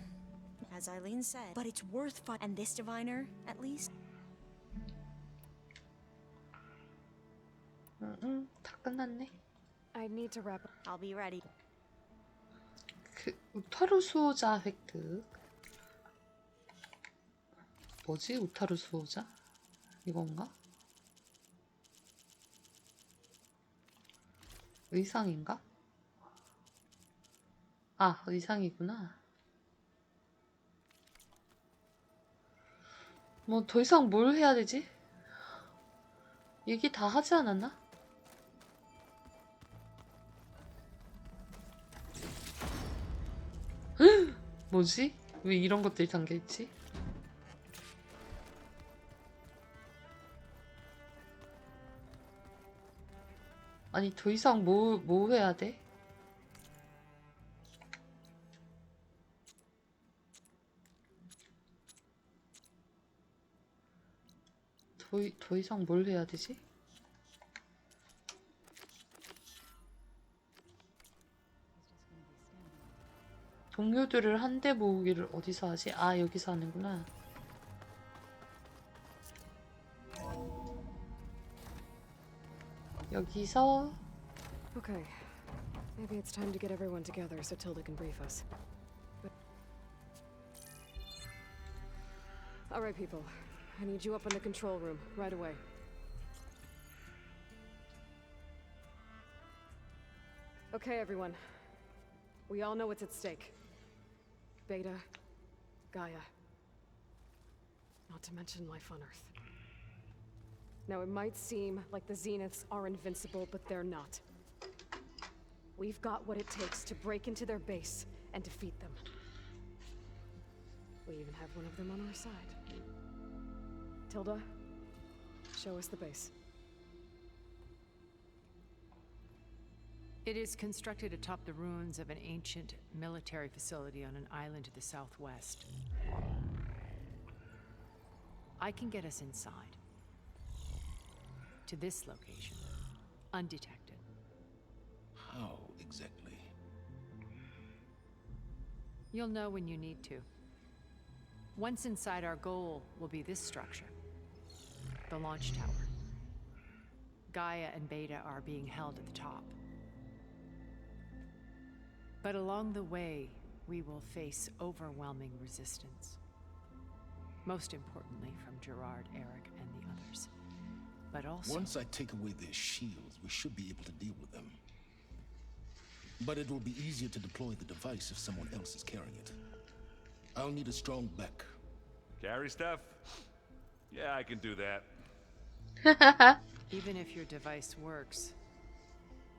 as Eileen said, but it's worth fighting. And this diviner, at least. 다 끝났네. I need to wrap up. I'll be ready. 그 우타루 수호자 획득. 뭐지? 우타루 수호자? 이건가? 의상인가? 아, 의상이구나. 뭐 더 이상 뭘 해야 되지? 얘기 다 하지 않았나? 뭐지? 왜 이런 것들이 담겨있지? 아니 더 이상 뭐 해야 돼? 더 이상 뭘 해야 되지? 동료들을 한데 모으기를 어디서 하지? 아, 여기서 하는구나. 여기서. Okay. Maybe it's time to get everyone together so Tilda can brief us. All right, people. I need you up in the control room right away. Okay, everyone. We all know what's at stake. Beta, Gaia. Not to mention life on Earth. Now, it might seem like the Zeniths are invincible, but they're not. We've got what it takes to break into their base and defeat them. We even have one of them on our side. Tilda, show us the base. It is constructed atop the ruins of an ancient military facility on an island to the southwest. I can get us inside. To this location, undetected. How exactly? You'll know when you need to. Once inside, our goal will be this structure, the launch tower. Gaia and Beta are being held at the top. But along the way, we will face overwhelming resistance. Most importantly from Gerard, Eric, and the others. But also... Once I take away their shields, we should be able to deal with them. But it will be easier to deploy the device if someone else is carrying it. I'll need a strong back. Carry stuff? Yeah, I can do that. Even if your device works,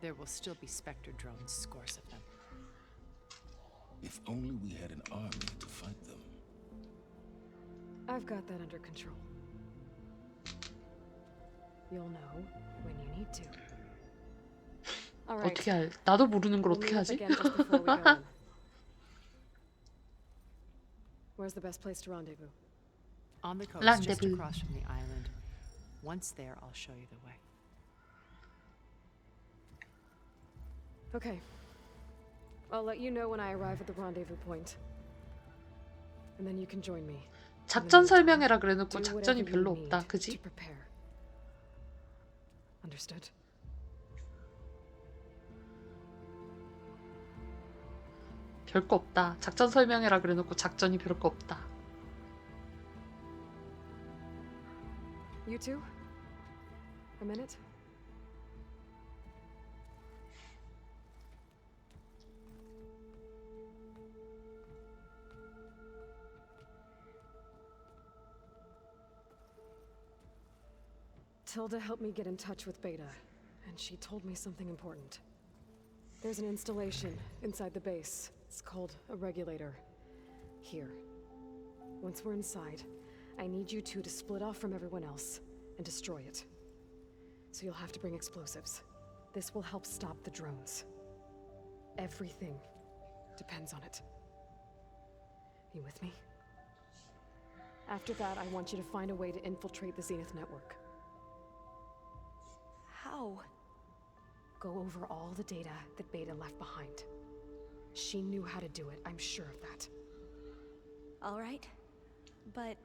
there will still be Spectre drones, scores of them. If only we had an army to fight them. I've got that under control. You'll know when you need to. All right. 어떻게 알? 나도 모르는 걸 We'll 어떻게 meet up 하지? again just before we go in. Where's the best place to rendezvous? On the coast, just Rendezvous. across from the island. Once there, I'll show you the way. Okay. I'll let you know when I arrive at the rendezvous point. And then you can join me. 작전 설명해라 그래놓고 작전이 별로 없다. 그지? To prepare. Understood. 별거 없다. 작전 설명해라 그래놓고 작전이 별거 없다. You two? A minute? Tilda helped me get in touch with Beta, and she told me something important. There's an installation inside the base. It's called a regulator. Here. Once we're inside, I need you two to split off from everyone else and destroy it. So you'll have to bring explosives. This will help stop the drones. Everything depends on it. You with me? After that, I want you to find a way to infiltrate the Zenith network. How? Go over all the data that Beta left behind. She knew how to do it, I'm sure of that. All right. But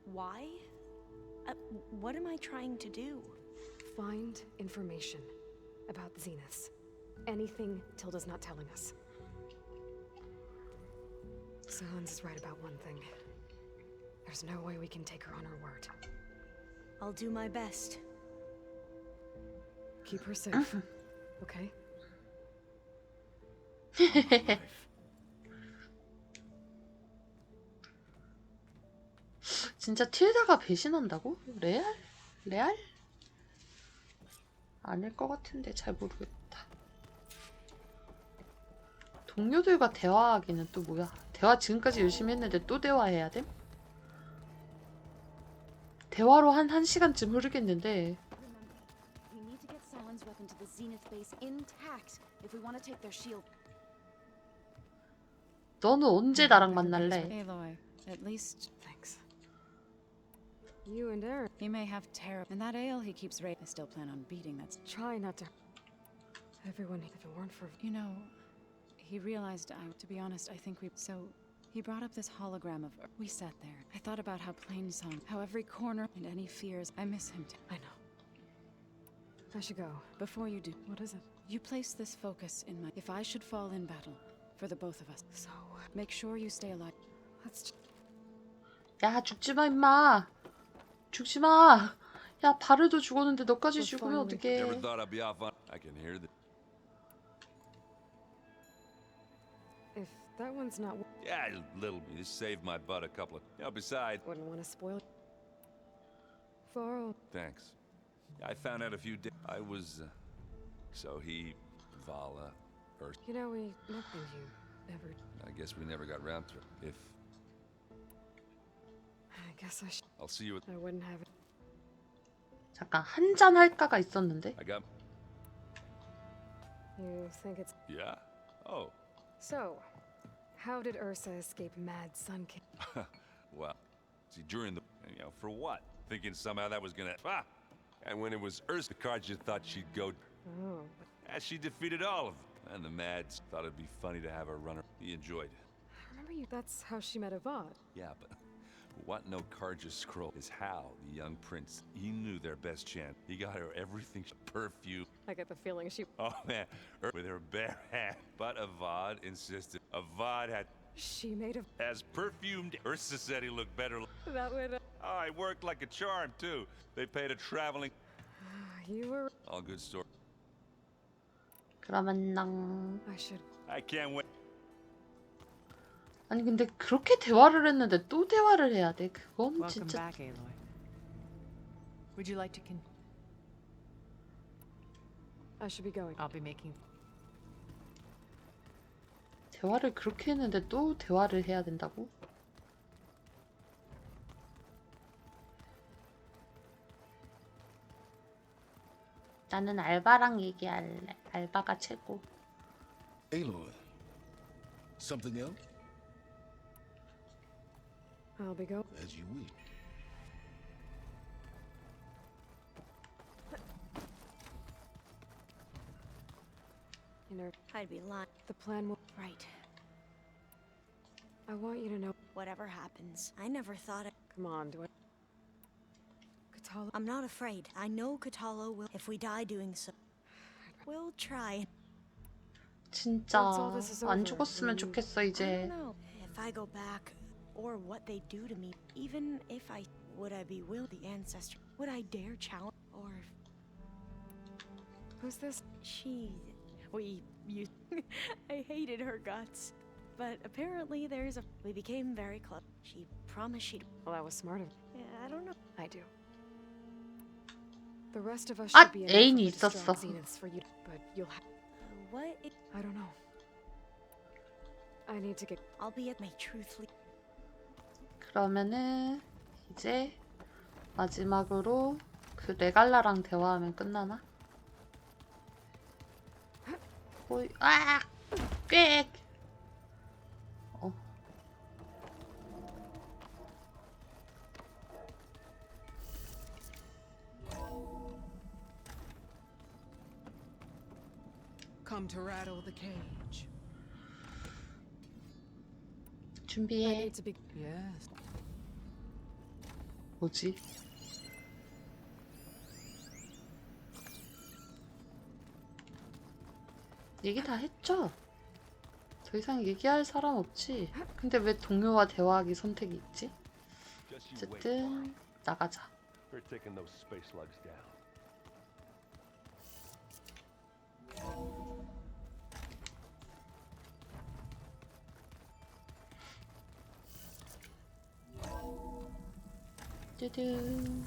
why? What am I trying to do? Find information about the Zeniths. Anything Tilda's not telling us. Silence is right about one thing. There's no way we can take her on her word. I'll do my best. Keep her safe, okay? 진짜 틸다가 배신한다고? 레알? 레알? 아닐 것 같은데 잘 모르겠다. 동료들과 대화하기는 또 뭐야? 대화 지금까지 열심히 했는데 또 대화해야 돼? 대화로 한 1시간쯤 흐르겠는데. We need to get Salon's weapon to the Zenith base intact if we want to take their shield. 너는 언제 나랑 만날래? Aloy, at least thanks. You and Aaron. He may have terror, and that ale he keeps I still plan on beating that. Try not to. Everyone, if it weren't for You know, he realized to be honest, I think so he brought up this hologram of we sat there. I thought about how plain song, how every corner and any fears. I miss him. I know. I should go. Before you do, What is it? you place this focus in my. If I should fall in battle, for the both of us, So, make sure you stay alive. let's. 야 죽지마 임마. 죽지마. 야 바르도 죽었는데 너까지 죽으면 어떡해. Never thought I'd be off on. I can hear the. If that one's not. Yeah, a little. You saved my butt a couple of. You know, besides. Wouldn't want to spoil. Varl. Thanks. I found out a few days. I was. So he, Vala, first. You know, we nothing you ever. I guess we never got round to it. If I guess I should. I'll see you at. I wouldn't have it. 잠깐 한잔 할까가 있었는데. I got. You think it's. Yeah. Oh. So, how did Ursa escape Mad Sun King? Well, see, during the. You know, for what? Thinking somehow that was gonna. Ah! And when it was Ursa, the cards you thought she'd go. Oh, but And she defeated all of them. And the Mads thought it'd be funny to have her runner. He enjoyed it. I remember you. That's how she met Avad. Yeah, but what no Karja scroll is how the young prince, he knew their best chance. He got her everything, perfume. I get the feeling she. Oh man, with her bare hand. But Avad insisted. Avad had She made a. as perfumed. Ursa said he looked better. That would. Oh, it worked like a charm too. They paid a traveling. You were. All good story. 그러면 낭. I should. I can't wait. 아니 근데 그렇게 대화를 했는데 또 대화를 해야 돼. 그건 Welcome 진짜. back, Aloy. Would you like to I should be going. I'll be making. 대화를 그렇게 했는데 또 대화를 해야 된다고? 나는 알바랑 얘기할래. 알바가 최고. Aloy, something else? I'll be go. As you will. You know, I'd be lying. the plan will. Right. I want you to know. Whatever happens, I never thought it. Come on, do it. Katala. I'm not afraid. I know Katalo will. If we die doing so, we'll try. 진짜 this is 안 over, 죽었으면 좋겠어 I 이제. don't know if I go back, or what they do to me. Even if I would, I be will the ancestor. Would I dare challenge? Or Who's this? she? You. I hated her guts, but apparently there's a. We became very close. She promised she'd. Well, that was smart of. Yeah, I don't know. I do. The rest of us 아, should be enough 애인이 of a distraught 있었어. zeniths for you, but you'll have. What? I don't know. I need to get. I'll be at my truthfully. 그러면은 이제 마지막으로 그 레갈라랑 대화하면 끝나나? 보이 아! 꽥! 어. Come to rattle the cage. I 준비해. need to be. Yes. 뭐지? 얘기 다 했죠? 더 이상 얘기할 사람 없지? 근데 왜 동료와 대화하기 선택이 있지? 어쨌든 나가자. We're taking those space slugs down. 뚜둥.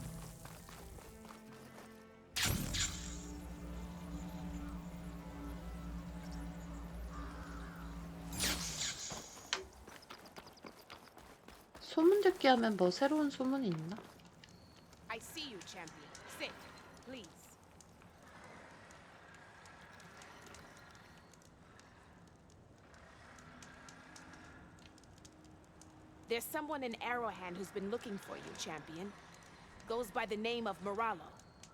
소문 듣기 하면 뭐 새로운 소문이 있나? I see you, champion. Sit, please. There's someone in Arrowhand who's been looking for you, champion. Goes by the name of Moralo.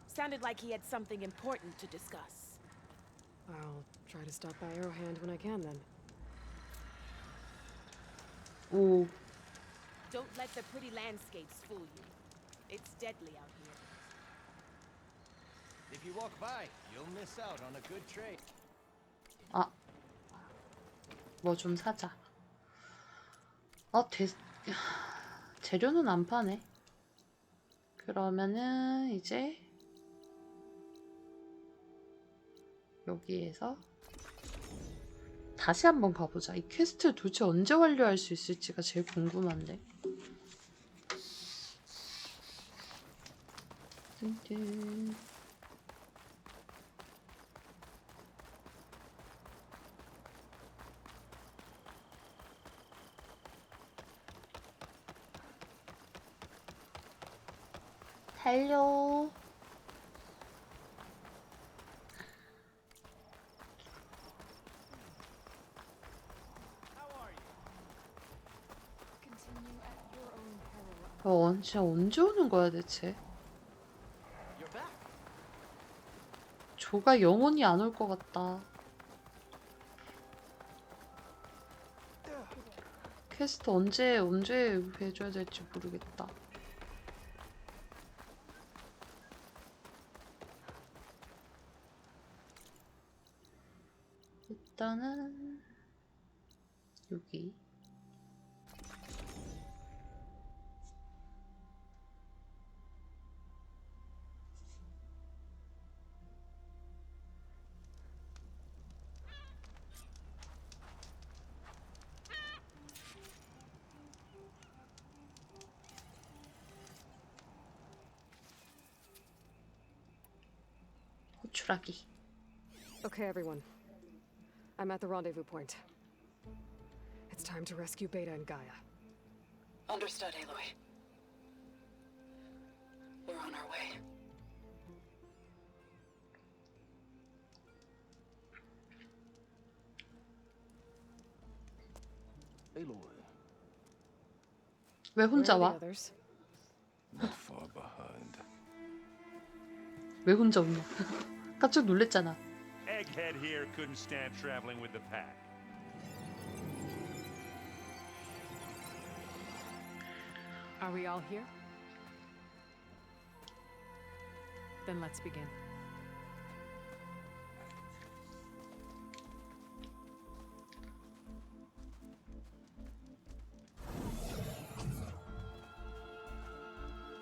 Sounded like he had something important to discuss. I'll try to stop by Arrowhand when I can then. 오. Don't let the pretty landscapes fool you. It's deadly out here. If you walk by, you'll miss out on a good trade. 아. 뭐 좀 사자. 재료는 안 파네. 그러면은 이제 여기에서 다시 한번 가보자. 이 퀘스트 도대체 언제 완료할 수 있을지가 제일 궁금한데. 뜬뜬. 달려. 진짜 언제 오는 거야 대체? 조가 영원히 안 올 것 같다. 퀘스트 언제 해줘야 될지 모르겠다. 일단은 여기 호출하기. Okay, everyone. I'm at the rendezvous point. It's time to rescue Beta and Gaia. Understood, Aloy. We're on our way. Aloy, 왜 혼자 와? not far behind. 왜 혼자 오냐? 깜짝 놀랬잖아. Egghead here couldn't stand traveling with the pack. Are we all here? Then let's begin.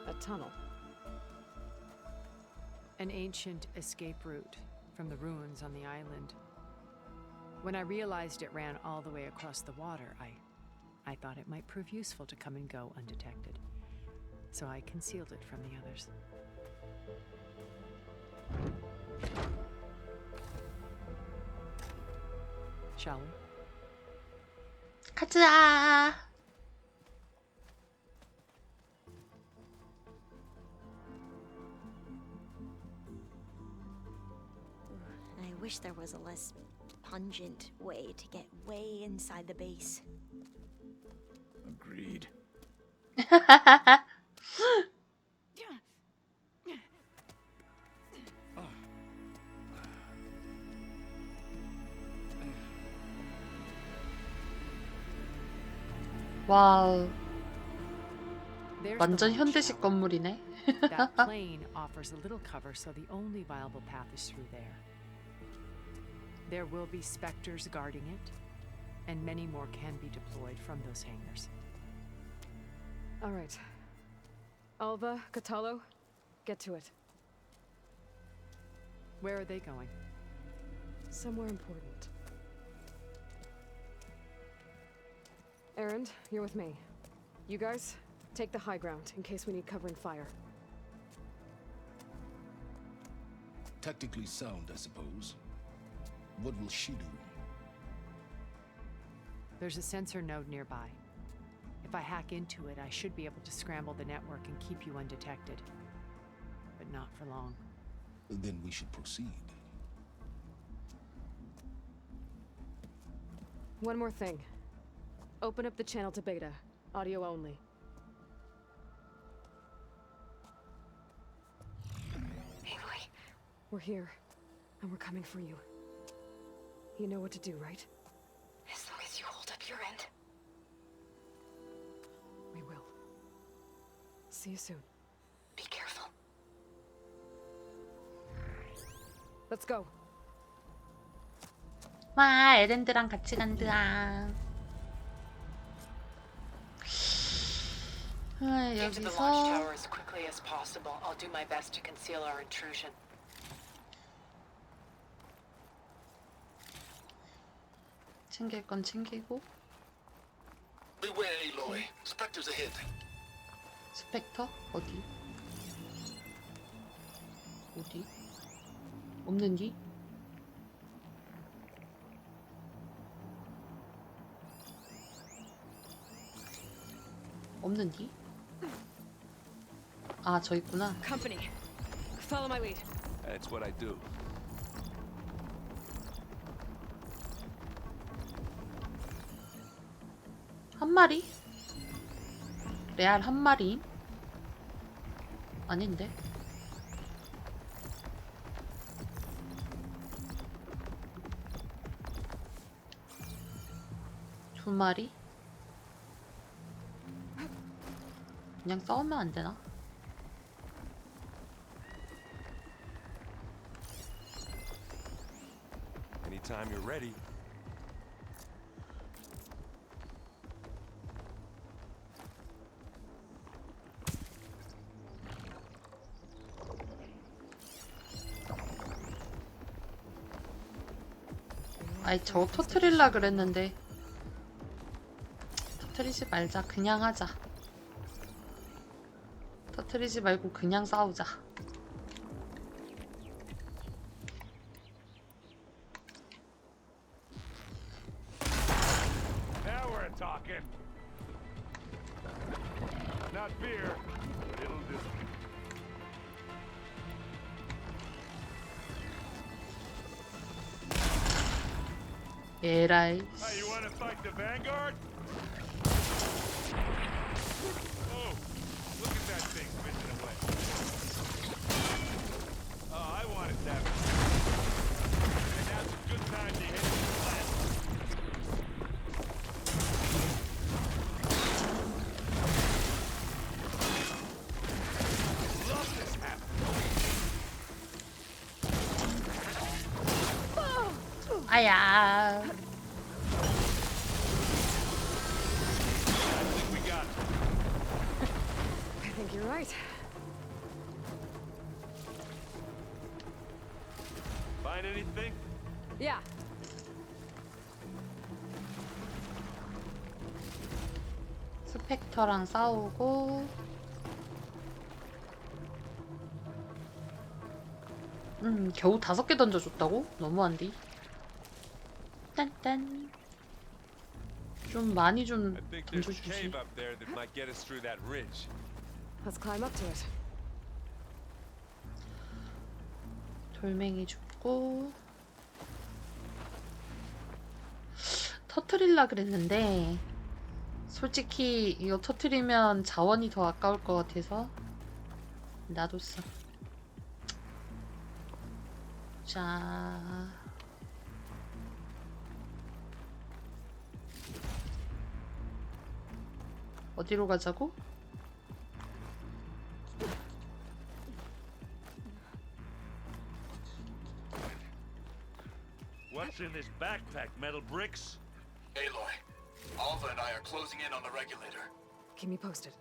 A tunnel. An ancient escape route from the ruins on the island. When I realized it ran all the way across the water, I thought it might prove useful to come and go undetected. So I concealed it from the others. Shall we? 가자. I wish there was a less pungent way to get way inside the base. Agreed. 와우. There's the 완전 launch 현대식 tower. 건물이네. That plane offers a little cover, so the only viable path is through there. There will be specters guarding it, and many more can be deployed from those hangars. All right. Alva, Catalo, get to it. Where are they going? Somewhere important. Erend, you're with me. You guys, take the high ground in case we need cover and fire. Tactically sound, I suppose. What will she do? There's a sensor node nearby. If I hack into it, I should be able to scramble the network and keep you undetected. But not for long. Then we should proceed. One more thing. Open up the channel to beta. Audio only. Aloy. We're here, and we're coming for you. You know what to do, right? As long as you hold up your end. We will. See you soon. Be careful. Let's go. 와, 에렌드랑 같이 간다. Get to the launch tower as quickly as possible. I'll do my best to conceal our intrusion. 챙길 건 챙기고. Beware, Aloy. Spectres ahead. 스펙터? 어디? 어디? 없는디? 없는디? 아, 저 있구나. Company. Follow my lead. That's what I do. 한 마리? 레알 한 마리? 아닌데? 두 마리? 그냥 싸우면 안 되나? Anytime you're ready. 아이, 저거 터트릴라 그랬는데 터트리지 말자. 그냥 하자. 터트리지 말고 그냥 싸우자. Now we're talking. Not fear, but it'll do. 에라이. Hey, you want to fight the Vanguard? Oh, look at that thing whizzing away. Oh, I wanted that. And now's a good time to hit the blast. Love this happening. 아야. I think you're right. Find anything? Yeah. 스펙터랑 싸우고. 겨우 5개 던져줬다고? 너무한디? 딴딴. 좀 많이 좀 I think there's a 던져주지. cave up there that might get us through that ridge. Let's climb up to it. 돌멩이 줍고. 터트릴라 그랬는데 솔직히 이거 터트리면 자원이 더 아까울 것 같아서 놔뒀어. 자, 어디로 가자고? What's in this backpack, metal bricks? Aloy, Alva and I are closing in on the regulator. Keep me posted.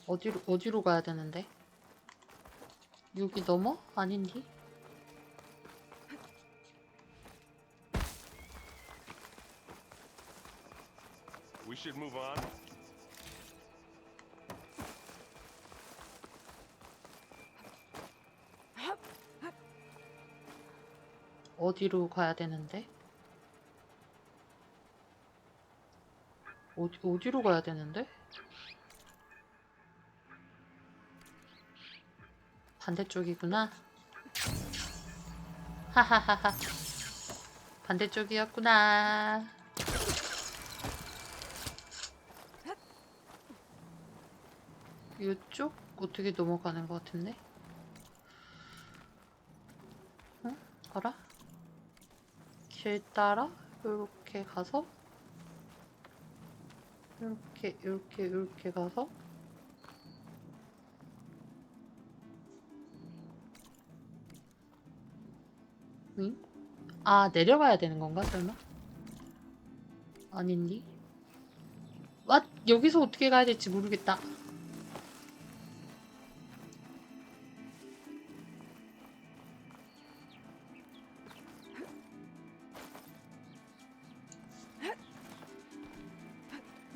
어디로 가야 되는데? 여기 넘어? 아닌디? We should move on. 어디로 가야 되는데? 어디로 가야 되는데? 반대쪽이구나. 하하하하. 반대쪽이었구나. 이쪽? 어떻게 넘어가는 것 같은데? 응? 알아? 길 따라 이렇게 가서 이렇게 가서 응? 아, 내려가야 되는 건가 설마? 아닌디? 여기서 어떻게 가야 될지 모르겠다.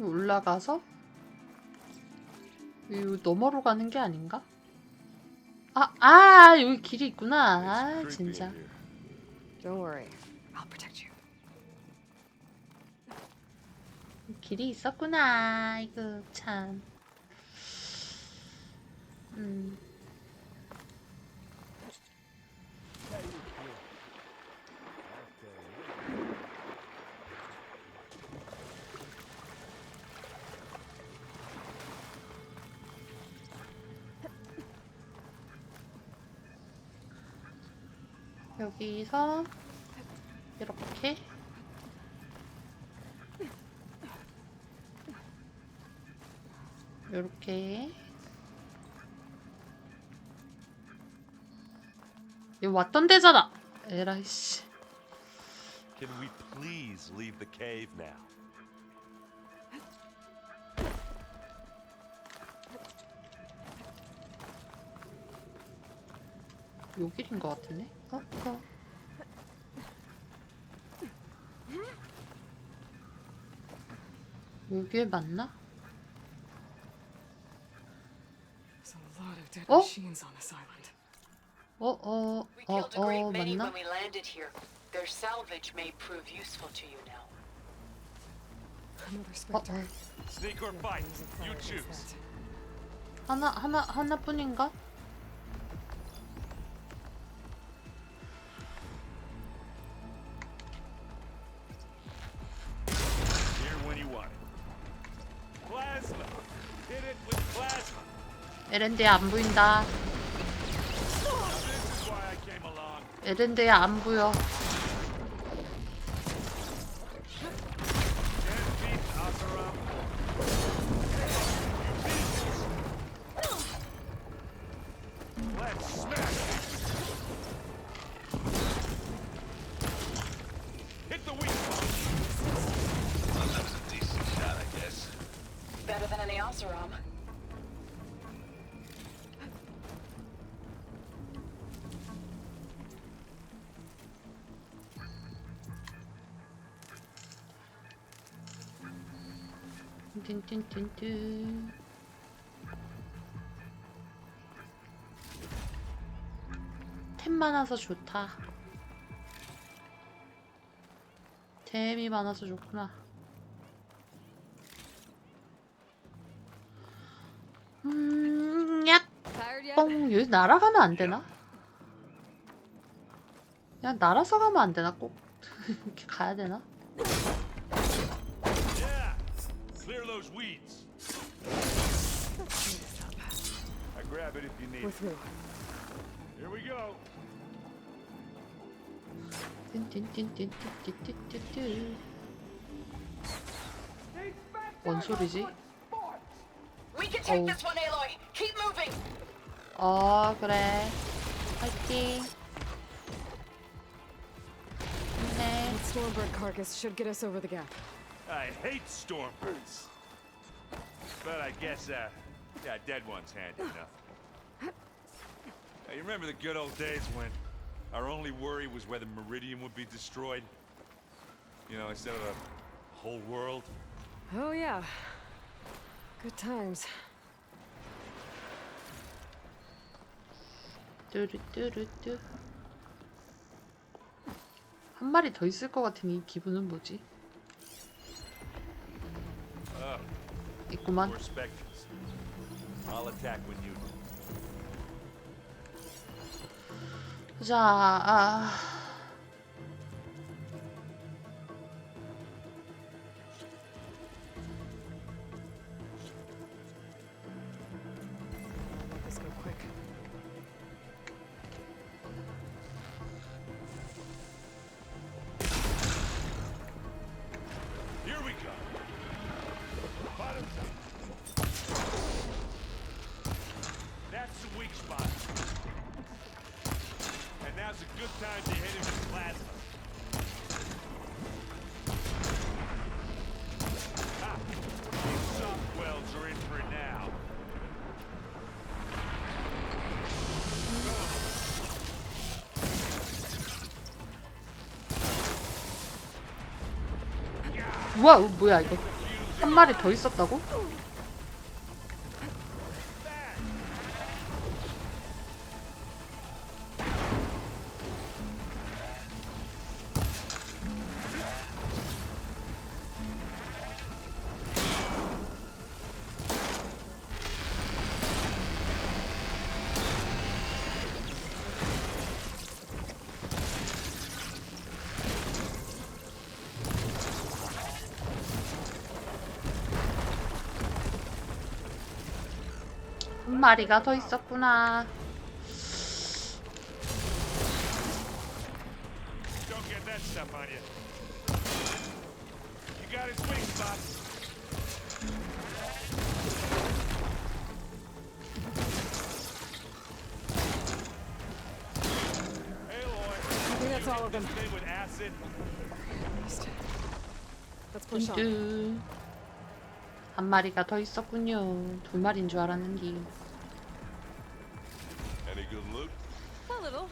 올라가서 이 너머로 가는 게 아닌가? 여기 길이 있구나. 진짜. Don't worry. I'll protect you. 길이 있었구나. 이거 참. 여기서 이렇게 여기 왔던 데잖아. 에라이씨. Can we please leave the cave now? 요 길인 것 같은데? 여기 맞나? 어? We killed a great many 맞나? when we landed here. Their salvage may prove useful to you now. Sneak or fight, you choose. 하나뿐인가? Here when you want it. Plasma 에렌드야 안 보인다. 에렌드야 안 보여. Better than any Oseram. 뚠뚠뚠뚠. 템 많아서 좋다. 템이 많아서 좋구나. 야, 뽕 여기 날아가면 안 되나? 그냥 날아서 가면 안 되나? 꼭 이렇게 가야 되나? Clear those weeds. I grab it if you need. We're through. Here we go. 뚠뚠뚠뚠뚠뚠뚠. 뭔 소리지? We can take this one, Aloy. Keep moving. 그래. 파이팅. 네. That Stormbird carcass should get us over the gap. I hate stormbirds. But I guess, yeah, dead one's handy enough. Hey, you remember the good old days when our only worry was whether Meridian would be destroyed? You know, instead of a whole world? Oh yeah. Good times. 뚜루뚜루뚜. 한 마리 더 있을 것 같은 이 기분은 뭐지? 있구만. I'll attack when you do. 자, Let's go quick. Here we go. Bottom top. That's the weak spot. And now's a good time to hit him with plasma. Ah, these soft welds are in for it now. 우와, 뭐야 이거? 한 마리 더 있었다고? 한 마리가 더 있었구나. Don't get that stuff on you. You got his weak spots. Aloy. I think that's all of them. Thing with acid. Let's push on. 뚜. 한 마리가 더 있었군요. 두 마리인 줄 알았는데. Any good loot? A little.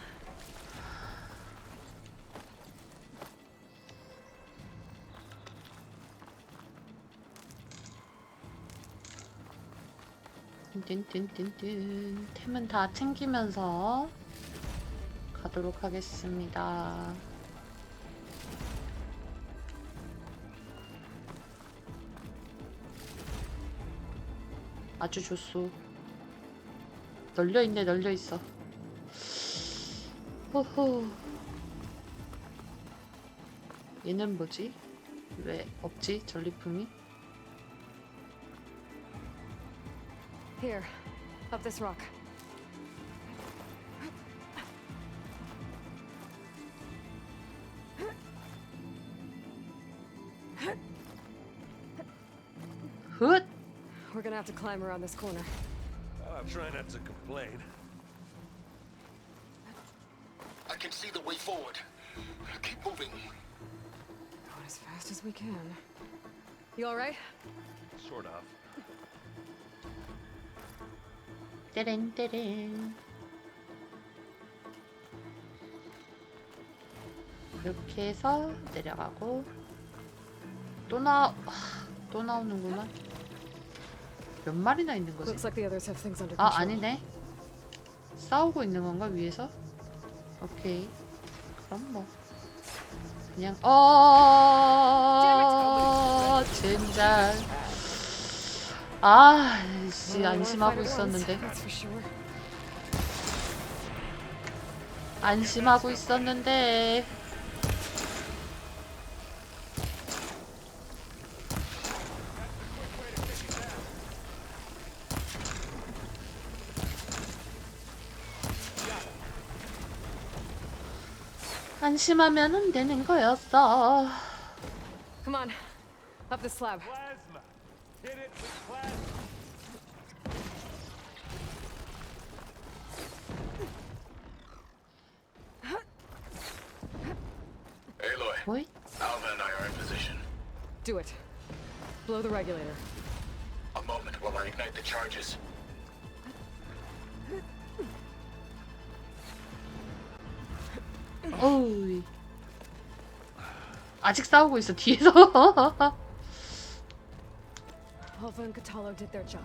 뚠뚠뚠뚠. 템은 다 챙기면서 가도록 하겠습니다. 아주 좋소. 널려있네, 널려있어. 호호. 얘는 뭐지? 왜 없지? 전리품이? Here. Up this rock. 훗. We're gonna have to climb around this corner. I'll try not to complain. I can see the way forward. Keep moving. Going as fast as we can. You all right? Sort of. 떼렌떼렌. 이렇게 해서 내려가고 또 나오는구만. 몇 마리나 있는 거지? Looks like the others have things under 아, control. 아니네. 싸우고 있는 건가 위에서? 오케이. 그럼 뭐 그냥 젠장. 아, 씨, 안심하고 있었는데. 안심하고 있었는데. 안심하면 안 되는 거였어. Come on, up the slab. Plasma. Hit it with plasma. Aloy. What? Alva and I are in position. Do it. Blow the regulator. A moment while I ignite the charges. 어우. 아직 싸우고 있어 뒤에서. Alva and Katalo did their job.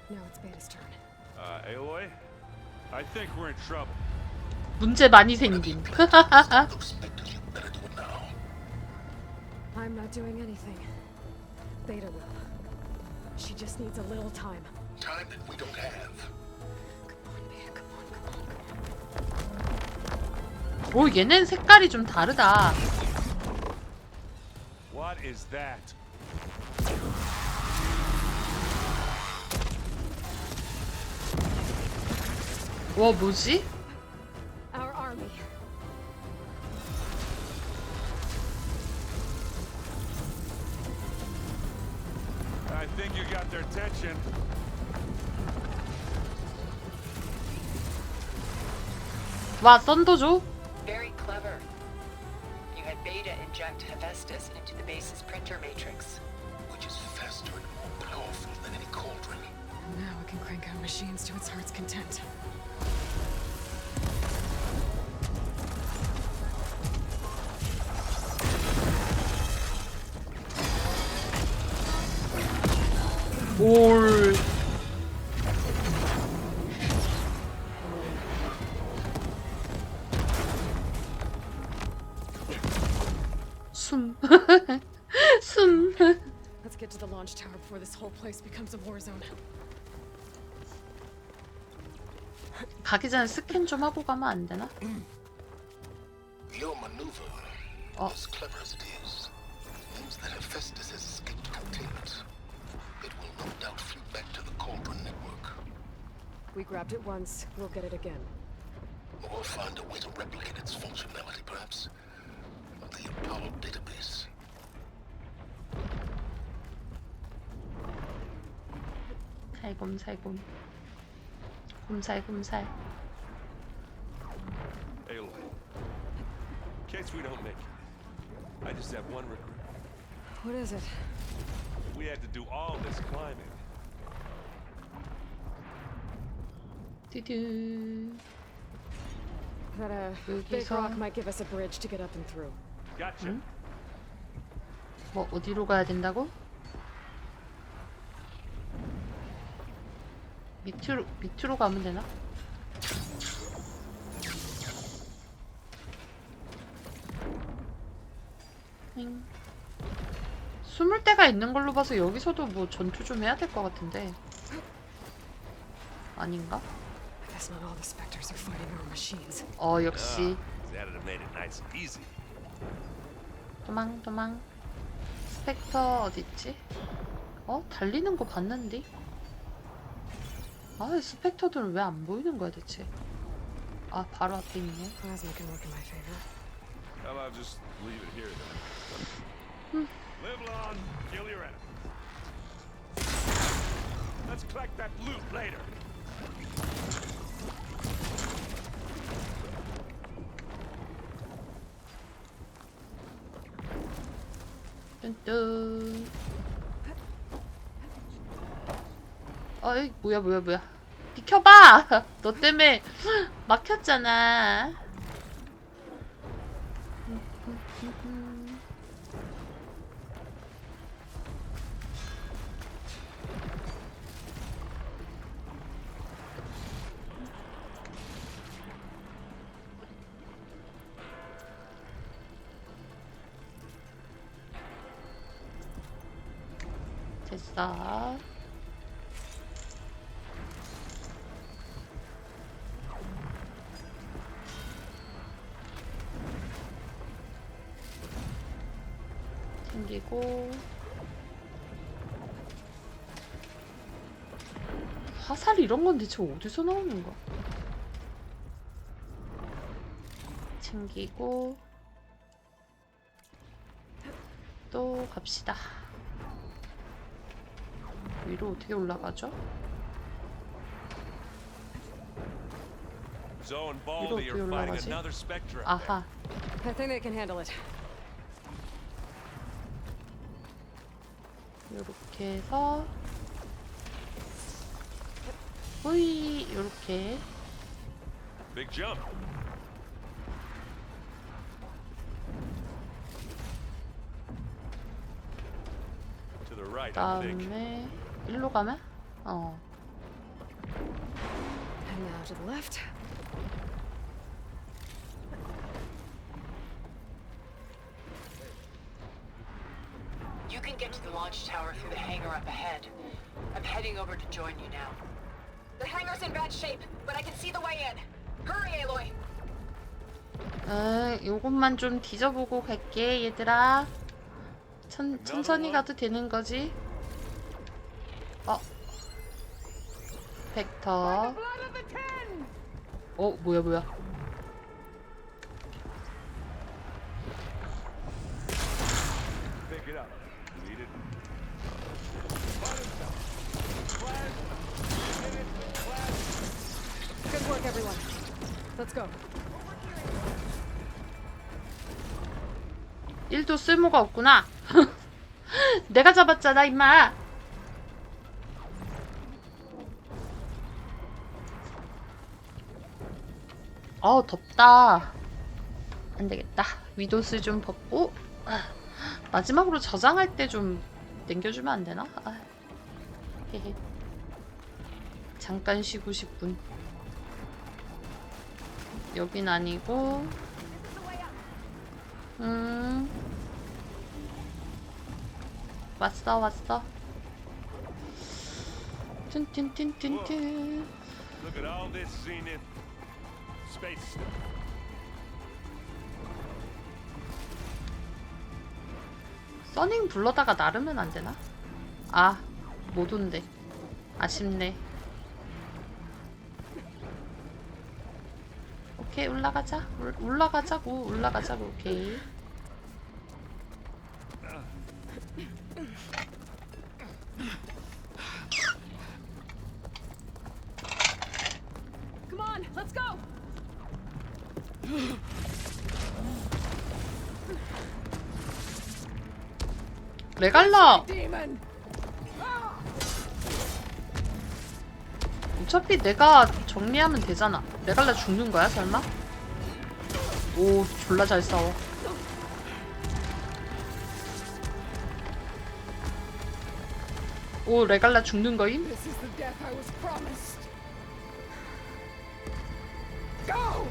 Now it's Beta's turn. Aloy? I think we're in trouble. 문제 많이 생김. I'm not doing anything. Beta will. She just needs a little time. Time that we don't have. 오, 얘는 색깔이 좀 다르다. What is that? 와, 뭐지? Our army. I think you got their attention. 와, 썬더 줘? Very clever. You had Beta inject Hephaestus into the base's printer matrix. Which is faster and more powerful than any cauldron. Now it can crank out machines to its heart's content. 올. 숨. 숨. Let's get to the launch tower before this whole place becomes a war zone. 가기 전에 스캔 좀 하고 가면 안 되나? Your maneuver, as clever as it is, means that Hephaestus has escaped containment. It will no doubt flee back to the cauldron network. We grabbed it once, we'll get it again. Or find a way to replicate its functionality, perhaps. The Apollo database. 살곰살곰. 곰살곰살. Aloy. In case we don't make it, I just have one regret. What is it? We had to do all this climbing. 두두. That big rock might give us a bridge to get up and through. Gotcha. 응? 뭐 어디로 가야 된다고? 밑으로 가면 되나? 숨을 데가 있는 걸로 봐서 여기서도 뭐 전투 좀 해야 될 것 같은데. 아닌가? Guess not all the specters are fighting our machines. 역시. That'd have made it nice and easy. 도망 도망. 스펙터 어딨지? 달리는 거 봤는데? 아, 스펙터들은 왜 안 보이는 거야 대체? 아, 바로 앞에 있네. Plasma can work in my favor. How about just leave it here then? Live long, kill your enemy. Let's collect that loot later. 뚠뚠. 어이, 뭐야. 비켜봐! 너 때문에 막혔잖아. 됐어. 챙기고. 화살 이런 건 대체 어디서 나오는 거야? 챙기고. 또 갑시다. 위로 어떻게 올라가죠? 위로 어떻게 올라가지? 아하. I think they can handle it. 요렇게 해서 호이 요렇게. Big jump. To the right, I think. 다음에 일로 가면? 어. And now to the left. You can get to the launch tower through the hangar up ahead. I'm heading over to join you now. The hangar's in bad shape, but I can see the way in. Hurry, Aloy. 요것만 좀 뒤져보고 갈게, 얘들아. 천천히 가도 되는 거지? 벡터. 뭐야. Pick it up. Need it. Good work, everyone. Let's go. 1도 쓸모가 없구나. 내가 잡았잖아, 임마. 덥다. 안 되겠다. 위도스 좀 벗고. 마지막으로 저장할 때 좀 당겨주면 안 되나? 헤헤. 잠깐 쉬고 싶군. 여긴 아니고. 왔어. 튼튼튼튼튼. Look at all this zenith space stuff. 써닝 불러다가 나르면 안 되나? 못 온대. 아쉽네. 오케이, 올라가자. 올라가자고. 오케이. Come on, let's go. 레갈라. 어차피 내가 정리하면 되잖아. 레갈라 죽는 거야, 설마? 오, 졸라 잘 싸워. 오, 레갈라 죽는 거임? This is the death I was promised. Go!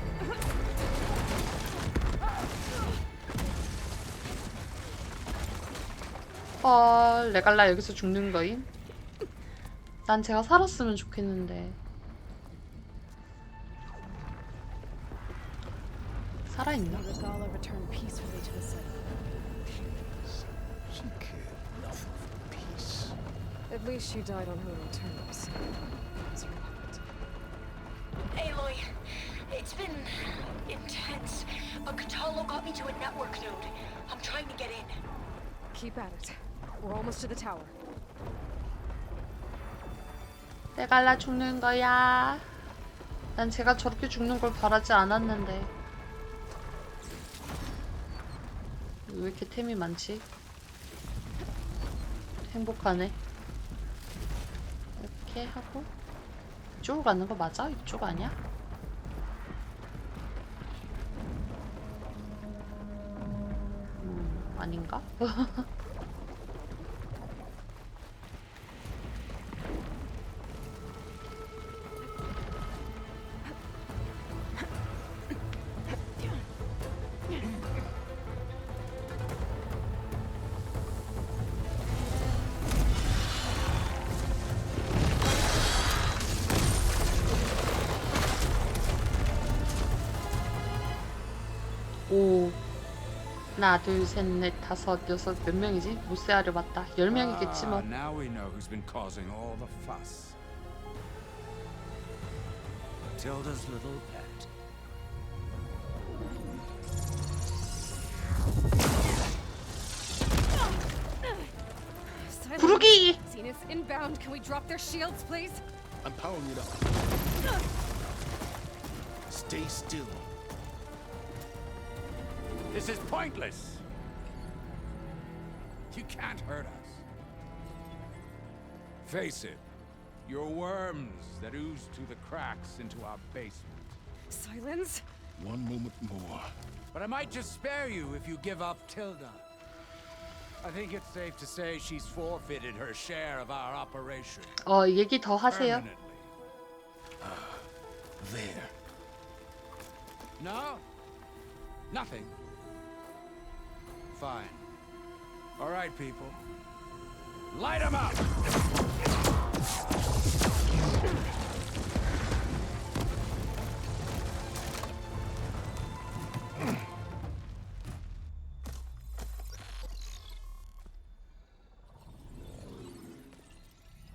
레갈라 여기서 죽는 거임? 난 제가 살았으면 좋겠는데. 살아있나? Regala returned peacefully to the city. She cared nothing for peace. At least she died on her own terms. As her It's been intense. But Katalo got me to a network node. I'm trying to get in. Keep at it. We're almost to the tower. 내갈라 죽는 거야. 난 제가 저렇게 죽는 걸 바라지 않았는데. 왜 이렇게 템이 많지? 행복하네. 이렇게 하고 이쪽으로 가는 거 맞아? 이쪽 아니야? 아닌가? 오, 하나, 둘, 셋, 넷, 다섯, 여섯, 몇 명이지? 못 세하려 봤다. 10명이겠지 뭐. Now we know who's been causing all the fuss. Matilda's little pet. 부르기! Zenith inbound. Can we drop their shields, please? I'm powering it up. Stay still. This is pointless. You can't hurt us. Face it, you're worms that ooze through the cracks into our basement. Silence? One moment more. But I might just spare you if you give up Tilda. I think it's safe to say she's forfeited her share of our operation. 얘기 더 하세요. There. No? Nothing. Fine. All right, people. Light 'em up!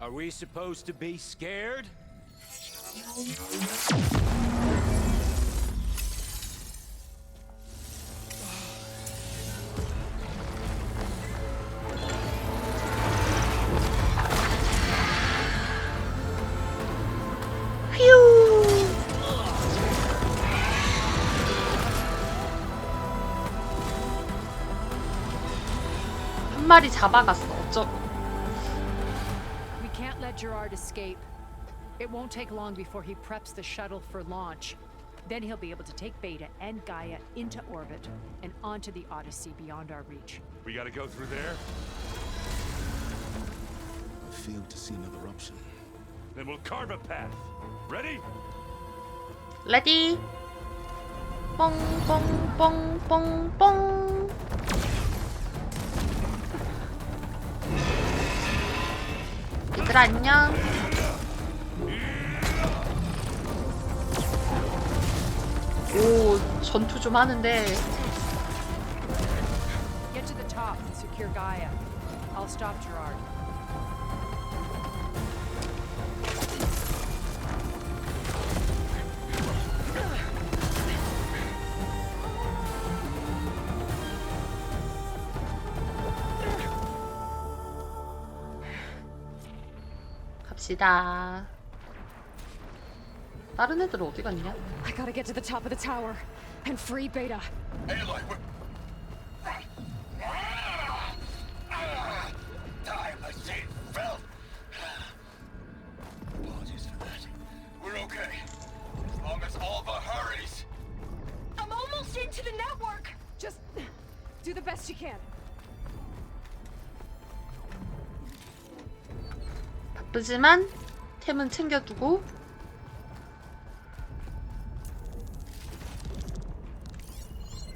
Are we supposed to be scared? 한 마리 잡아갔어. 어쩌? We can't let Gerard escape. It won't take long before he preps the shuttle for launch. Then he'll be able to take Beta and Gaia into orbit and onto the Odyssey beyond our reach. We gotta go through there? I failed to see another option. Then we'll carve a path. Ready? 레디. 뽕뽕뽕뽕뽕. 얘들아 안녕. 오, 전투 좀 하는데. Get to the top and secure Gaia. I'll stop Gerard. 갑시다. 다른 애들은 어디 갔냐? I gotta get to the top of the tower and free Beta. Aloy, I see it fell. Apologies for that. We're okay. As long as Alva hurries. I'm almost into the network. Just do the best you can. 바쁘지만 템은 챙겨두고.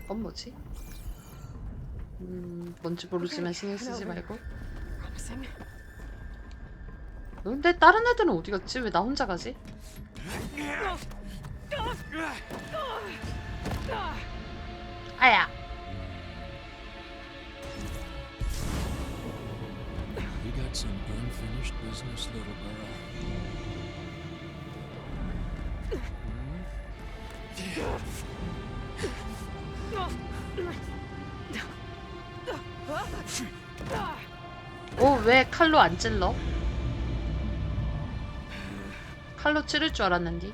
이건 뭐지? 뭔지 모르지만 신경 쓰지 말고. 근데 다른 애들은 어디 갔지? 왜 나 혼자 가지? 아야. You got some unfinished business, little girl. 오, 왜 칼로 안 찔러? 칼로 찌를 줄 알았는데.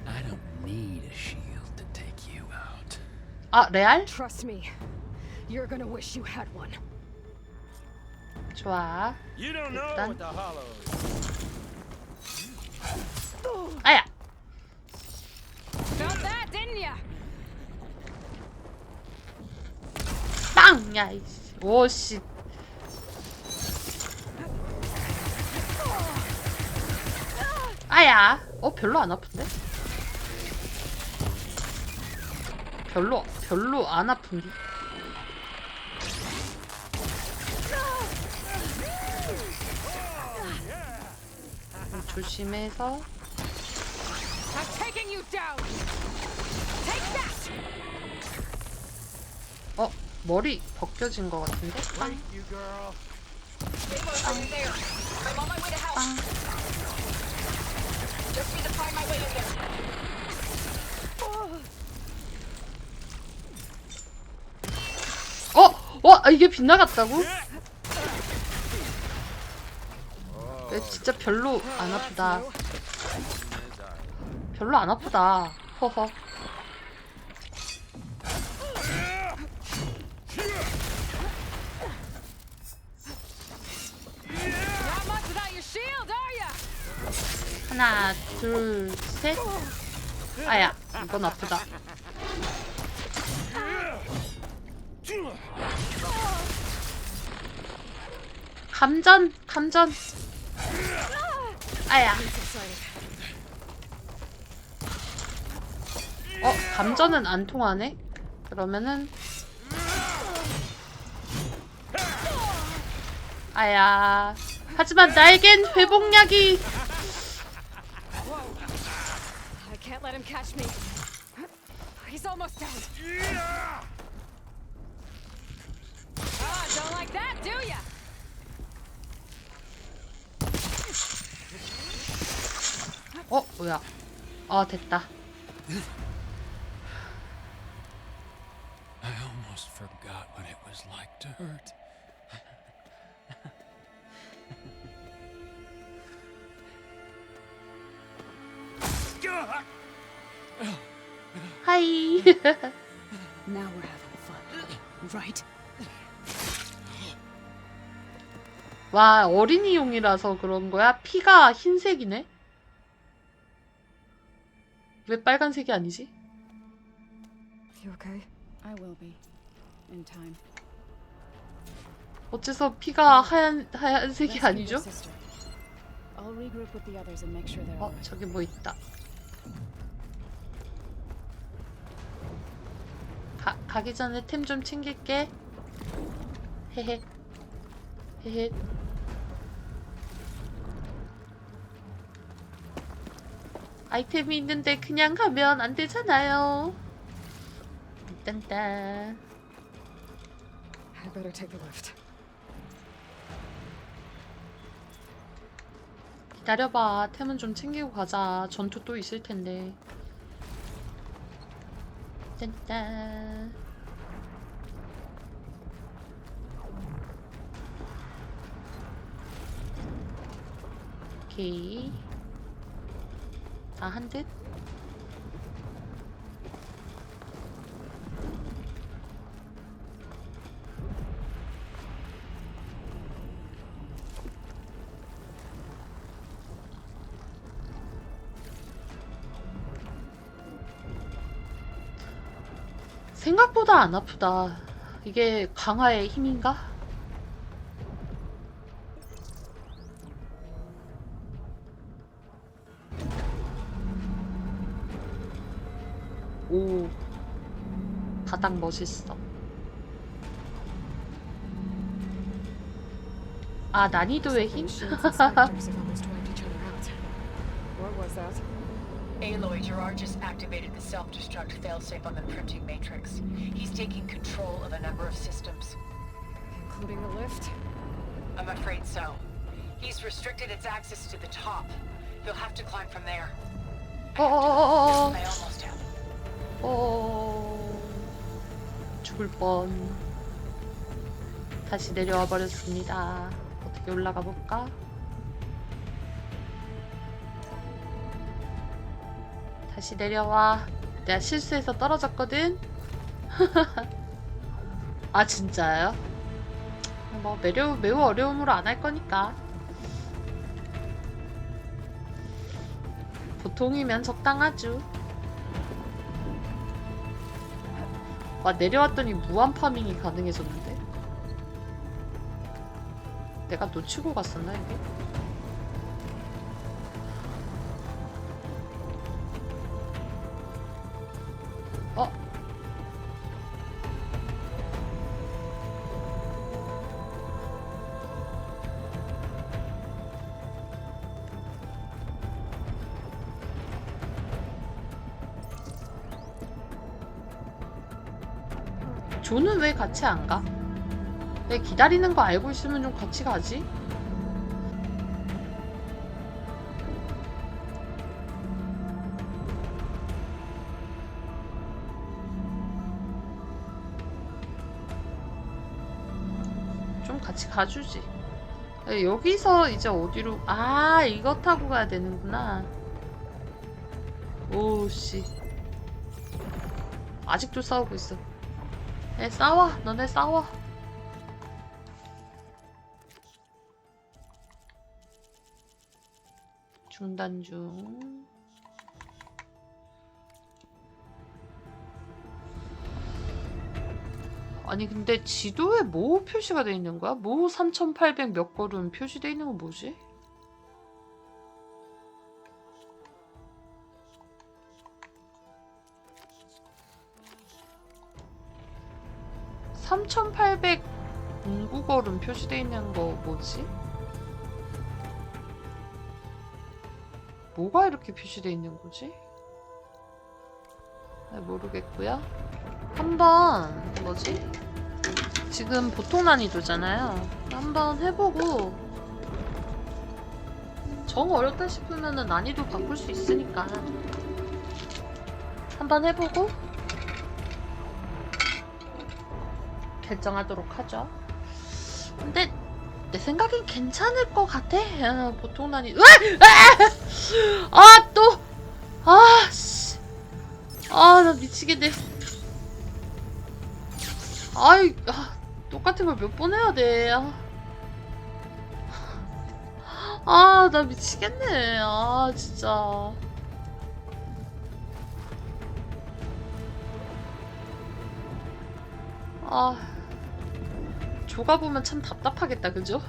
I don't need a shield to take you out. 아, 레알? Trust me. You're gonna wish you had one. 좋아. You don't know 일단. what the hollow is. 아야. Felt that, didn't ya? 빵! 야, 이씨. 오씨. 아야. 별로 안 아픈데? 별로 안 아픈데? 조심해서. I'm taking you down. Take that. 머리 벗겨진 것 같은데? 빵. Stay there. I'm on my way to help. 빵. Just need to find my way in there. 이게 빗나갔다고? 진짜 별로 안 아프다. 별로 안 아프다. 허허. 하나, 둘, 셋. 아야, 이건 아프다. 감전. 아야. 감전은 안 통하네? 그러면은 아야. 하지만 나에겐 회복약이. I can't let him catch me. He's almost down. Don't like that, do ya? 뭐야? 됐다. I almost forgot what it was like to hurt. 하이. Now we're having fun, right? 와, 어린이용이라서 그런 거야? 피가 흰색이네? 왜 빨간색이 아니지? You okay? I will be. In time. 어째서 피가 하얀색이 아니죠? I'll regroup with the others and make sure they're alright. 저기 뭐 있다. 가기 전에 템 좀 챙길게. 헤헤. 헤헤. 아이템이 있는데 그냥 가면 안 되잖아요. 딴딴. I better take the lift. 기다려봐. 템은 좀 챙기고 가자. 전투 또 있을 텐데. 딴딴. 오케이. 다 한 듯? 생각보다 안 아프다. 이게 강화의 힘인가? 오, 바닥 멋있어. 아, 난이도의 힘? What was that? Aloy, Gerard just activated the self-destruct failsafe on the printing matrix. He's taking control of a number of systems. Including the lift? I'm afraid so. He's restricted its access to the top. You'll have to climb from there. 죽을 뻔. 다시 내려와 버렸습니다. 어떻게 올라가 볼까? 다시 내려와. 내가 실수해서 떨어졌거든. 아 진짜요? 뭐 매우 어려움으로 안 할 거니까. 보통이면 적당하죠. 와 내려왔더니 무한 파밍이 가능해졌는데? 내가 놓치고 갔었나 이게? 조는 왜 같이 안 가? 내 기다리는 거 알고 있으면 좀 같이 가지? 좀 같이 가주지. 여기서 이제 어디로? 아 이거 타고 가야 되는구나. 오씨 아직도 싸우고 있어. 싸워. 너네 싸워. 중단 중. 아니 근데 지도에 뭐 표시가 돼 있는 거야? 뭐 3800 몇 걸음 표시돼 있는 건 뭐지? (3800) 09걸음 표시되어 있는 거 뭐지? 뭐가 이렇게 표시되어 있는 거지? 모르겠고요. 한번 뭐지? 지금 보통 난이도잖아요. 한번 해보고 정 어렵다 싶으면은 난이도 바꿀 수 있으니까 한번 해보고 결정하도록 하죠. 근데 내 생각엔 괜찮을 것 같아. 보통 난이 또! 씨. 나 미치겠네. 똑같은 걸 몇 번 해야 돼. 나 미치겠네. 진짜. 조가 보면 참 답답하겠다, 그죠?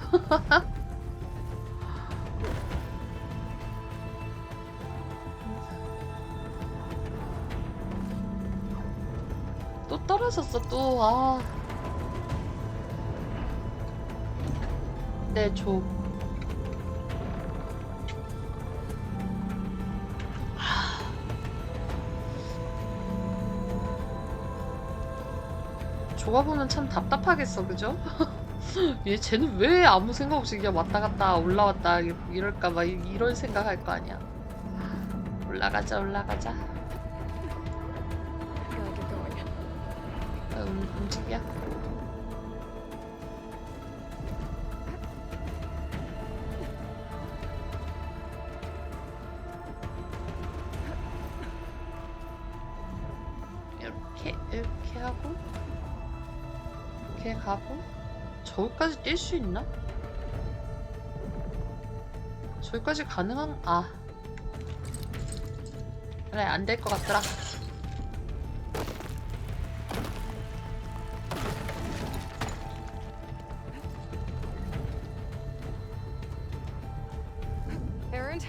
또 떨어졌어, 또. 네, 조. 조가 보면 참 답답하겠어, 그죠? 쟤는 왜 아무 생각 없이 그냥 왔다 갔다 올라왔다 이럴까 막 이런 생각 할 거 아니야. 올라가자. 움직여. 이렇게 하고 이렇게 가고 저기까지 뛸 수 있나? 저기까지 가능한... 그래 안 될 것 같더라. Errand?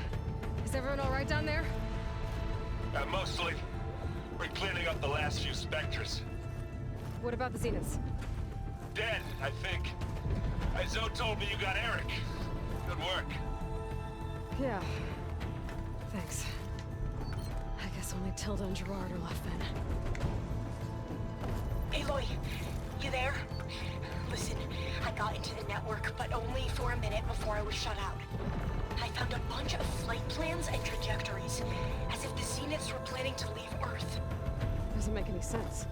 Is everyone alright down there? Mostly. We're cleaning up the last few specters. What about the Zeniths? Dead, I think. Zoe told me you got Eric. Good work. Yeah. Thanks. I guess only Tilda and Gerard are left then. Aloy, you there? Listen, I got into the network, but only for a minute before I was shut out. I found a bunch of flight plans and trajectories, as if the Zeniths were planning to leave Earth. Doesn't make any sense.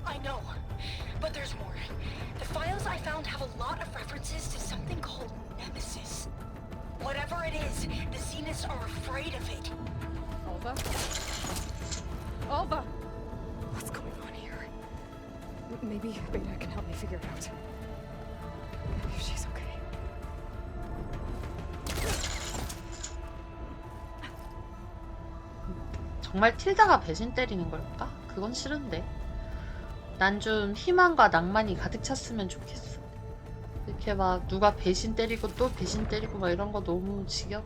I know, but there's more. The files I found have a lot of references to something called Nemesis. Whatever it is, the Zeniths are afraid of it. Alva? Alva! What's going on here? Maybe Beta can help me figure it out. If she's okay. 정말 틸다가 배신 때리는 걸까? 그건 싫은데. 난 좀 희망과 낭만이 가득 찼으면 좋겠어. 이렇게 막 누가 배신 때리고 또 배신 때리고 막 이런 거 너무 지겨워.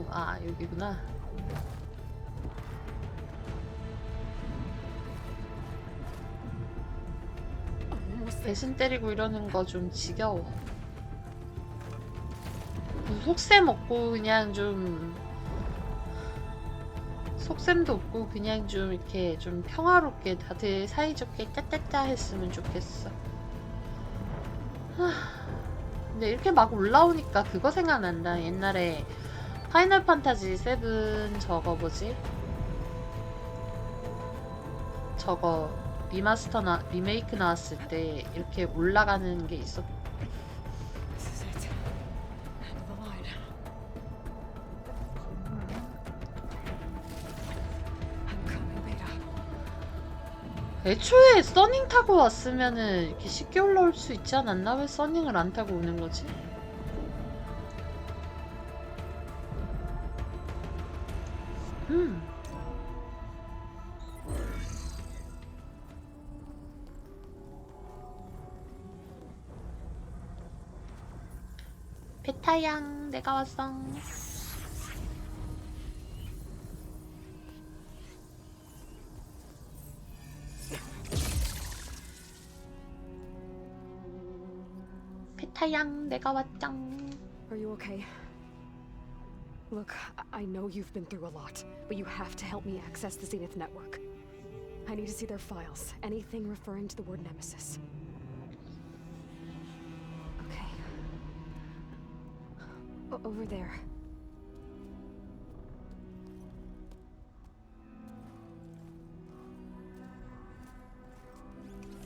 아, 여기구나. 배신 때리고 이러는 거 좀 지겨워. 속셈 없고 그냥 좀 속셈도 없고 그냥 좀 이렇게 좀 평화롭게 다들 사이좋게 짜짜짜 했으면 좋겠어. 근데 이렇게 막 올라오니까 그거 생각난다. 옛날에 파이널 판타지 7 저거 뭐지? 저거 리메이크 나왔을 때 이렇게 올라가는 게 있었. 애초에 써닝 타고 왔으면은 이렇게 쉽게 올라올 수 있지 않았나? 왜 써닝을 안 타고 오는 거지? 베타양, 내가 왔어. 베타양, 내가 왔짱. Are you okay? Look, I know you've been through a lot, but you have to help me access the Zenith network. I need to see their files, anything referring to the word Nemesis. Okay. Over there.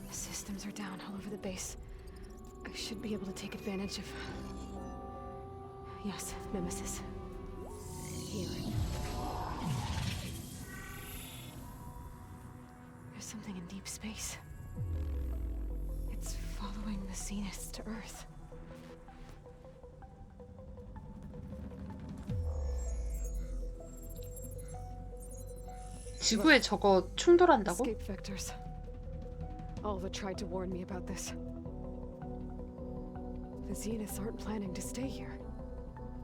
The systems are down all over the base. I should be able to take advantage of... Yes, Nemesis. Here. There's something in deep space. It's following the Zeniths to Earth. 지구에 저거 충돌한다고? Escape vectors. Alva tried to warn me about this. The Zeniths aren't planning to stay here.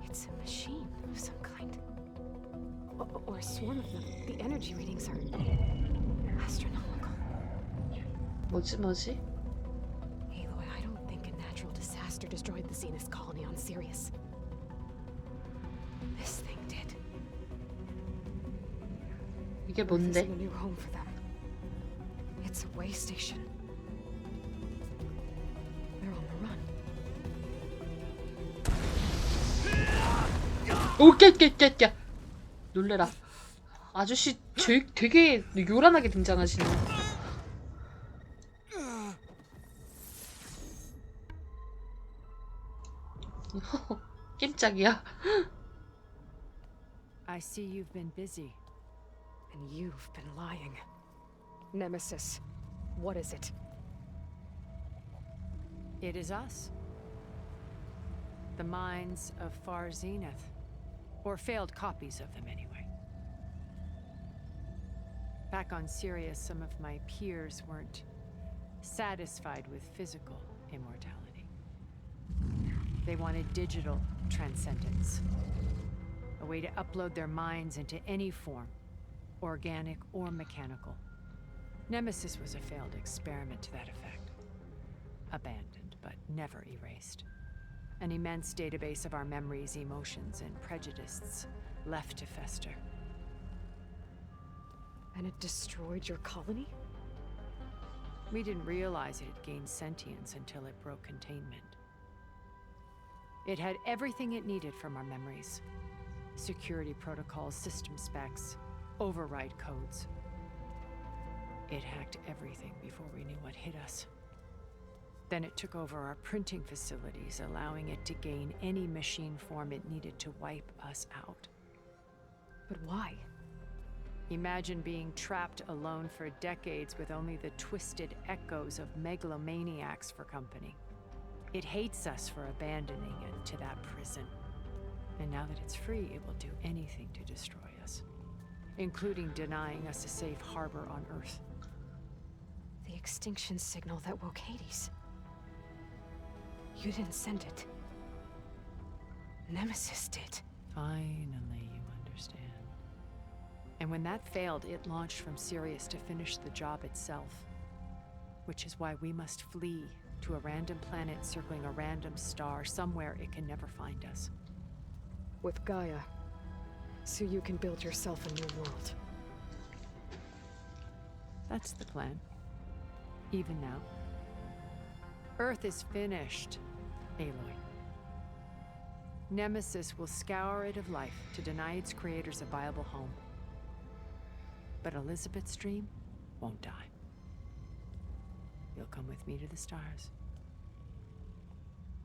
It's a machine of some kind. Or a swarm of them. The energy readings are astronomical. 뭐지? Aloy, I don't think a natural disaster destroyed the Zenith colony on Sirius. This thing did. 이게 뭔데? A new home for them. It's a way station. They're on the run. 오, 깨. 놀래라. 아저씨 되게 요란하게 등장하시네. 깜짝이야. I see you've been busy. And you've been lying. Nemesis, what is it? It is us. The minds of Far Zenith. Or failed copies of them, anyway. Back on Sirius, some of my peers weren't satisfied with physical immortality. They wanted digital transcendence. A way to upload their minds into any form, organic or mechanical. Nemesis was a failed experiment to that effect. Abandoned, but never erased. An immense database of our memories, emotions, and prejudices left to fester. And it destroyed your colony? We didn't realize it had gained sentience until it broke containment. It had everything it needed from our memories. Security protocols, system specs, override codes. It hacked everything before we knew what hit us. Then it took over our printing facilities, allowing it to gain any machine form it needed to wipe us out. But why? Imagine being trapped alone for decades with only the twisted echoes of megalomaniacs for company. It hates us for abandoning it to that prison. And now that it's free, it will do anything to destroy us, including denying us a safe harbor on Earth. The extinction signal that woke Hades. You didn't send it. Nemesis did. Finally, you understand. And when that failed, it launched from Sirius to finish the job itself. Which is why we must flee to a random planet circling a random star, somewhere it can never find us. With Gaia. So you can build yourself a new world. That's the plan. Even now. Earth is finished, Aloy. Nemesis will scour it of life to deny its creators a viable home. But Elizabeth's dream won't die. You'll come with me to the stars.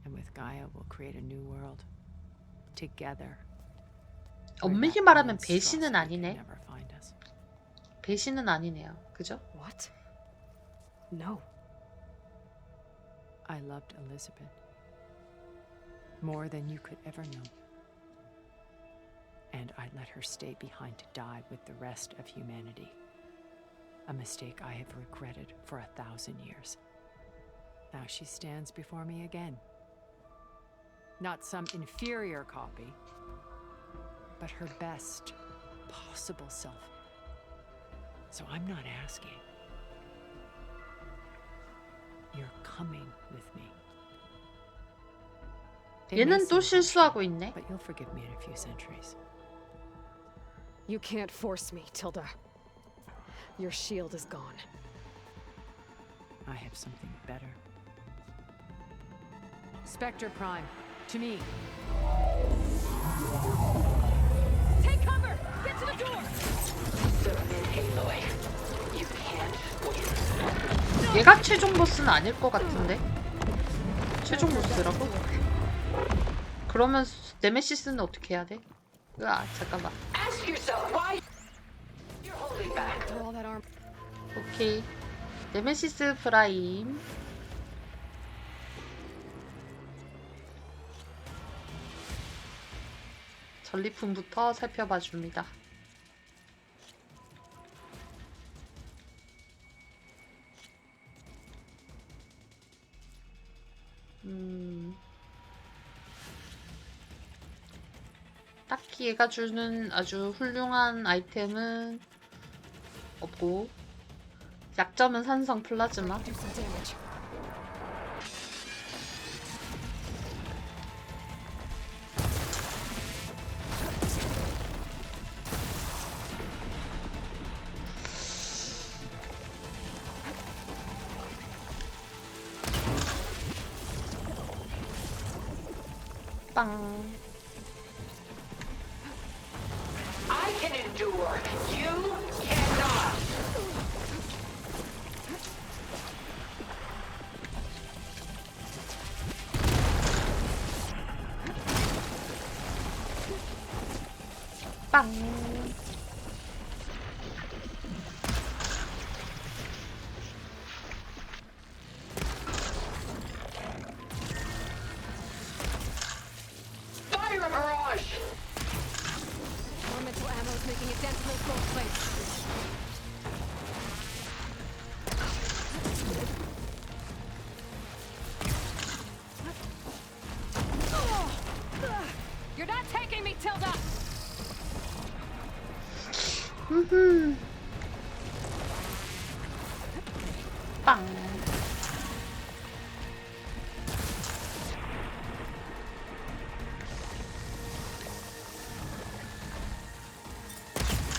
And with Gaia, we'll create a new world. Together. 엄밀히 말하면 배신은 아니네. 배신은 아니네요. 그죠? What? No. I loved Elizabeth. More than you could ever know. And I let her stay behind to die with the rest of humanity. A mistake I have regretted for 1,000 years. Now she stands before me again. Not some inferior copy, but her best possible self. So I'm not asking. You're coming with me. 얘는 또 실수하고 있네. But you'll forgive me in a few centuries. You can't force me, Tilda. Your shield is gone. I have something better. Spectre Prime, to me. Take cover! Get to the door! Submit, Aloy. You can't win. 얘가 최종 보스는 아닐 것 같은데? 최종 보스라고? 그러면 네메시스는 어떻게 해야 돼? 으아, 잠깐만. Ask yourself why you're holding back. All that arm. 오케이. 네메시스 프라임. 전리품부터 살펴봐 줍니다. 딱히 얘가 주는 아주 훌륭한 아이템은 없고, 약점은 산성 플라즈마. 빵. I can endure. You cannot. 빵. Fire a barrage. Elemental ammo is making a dent in those gold plates. You're not taking me, Tilda! 빵.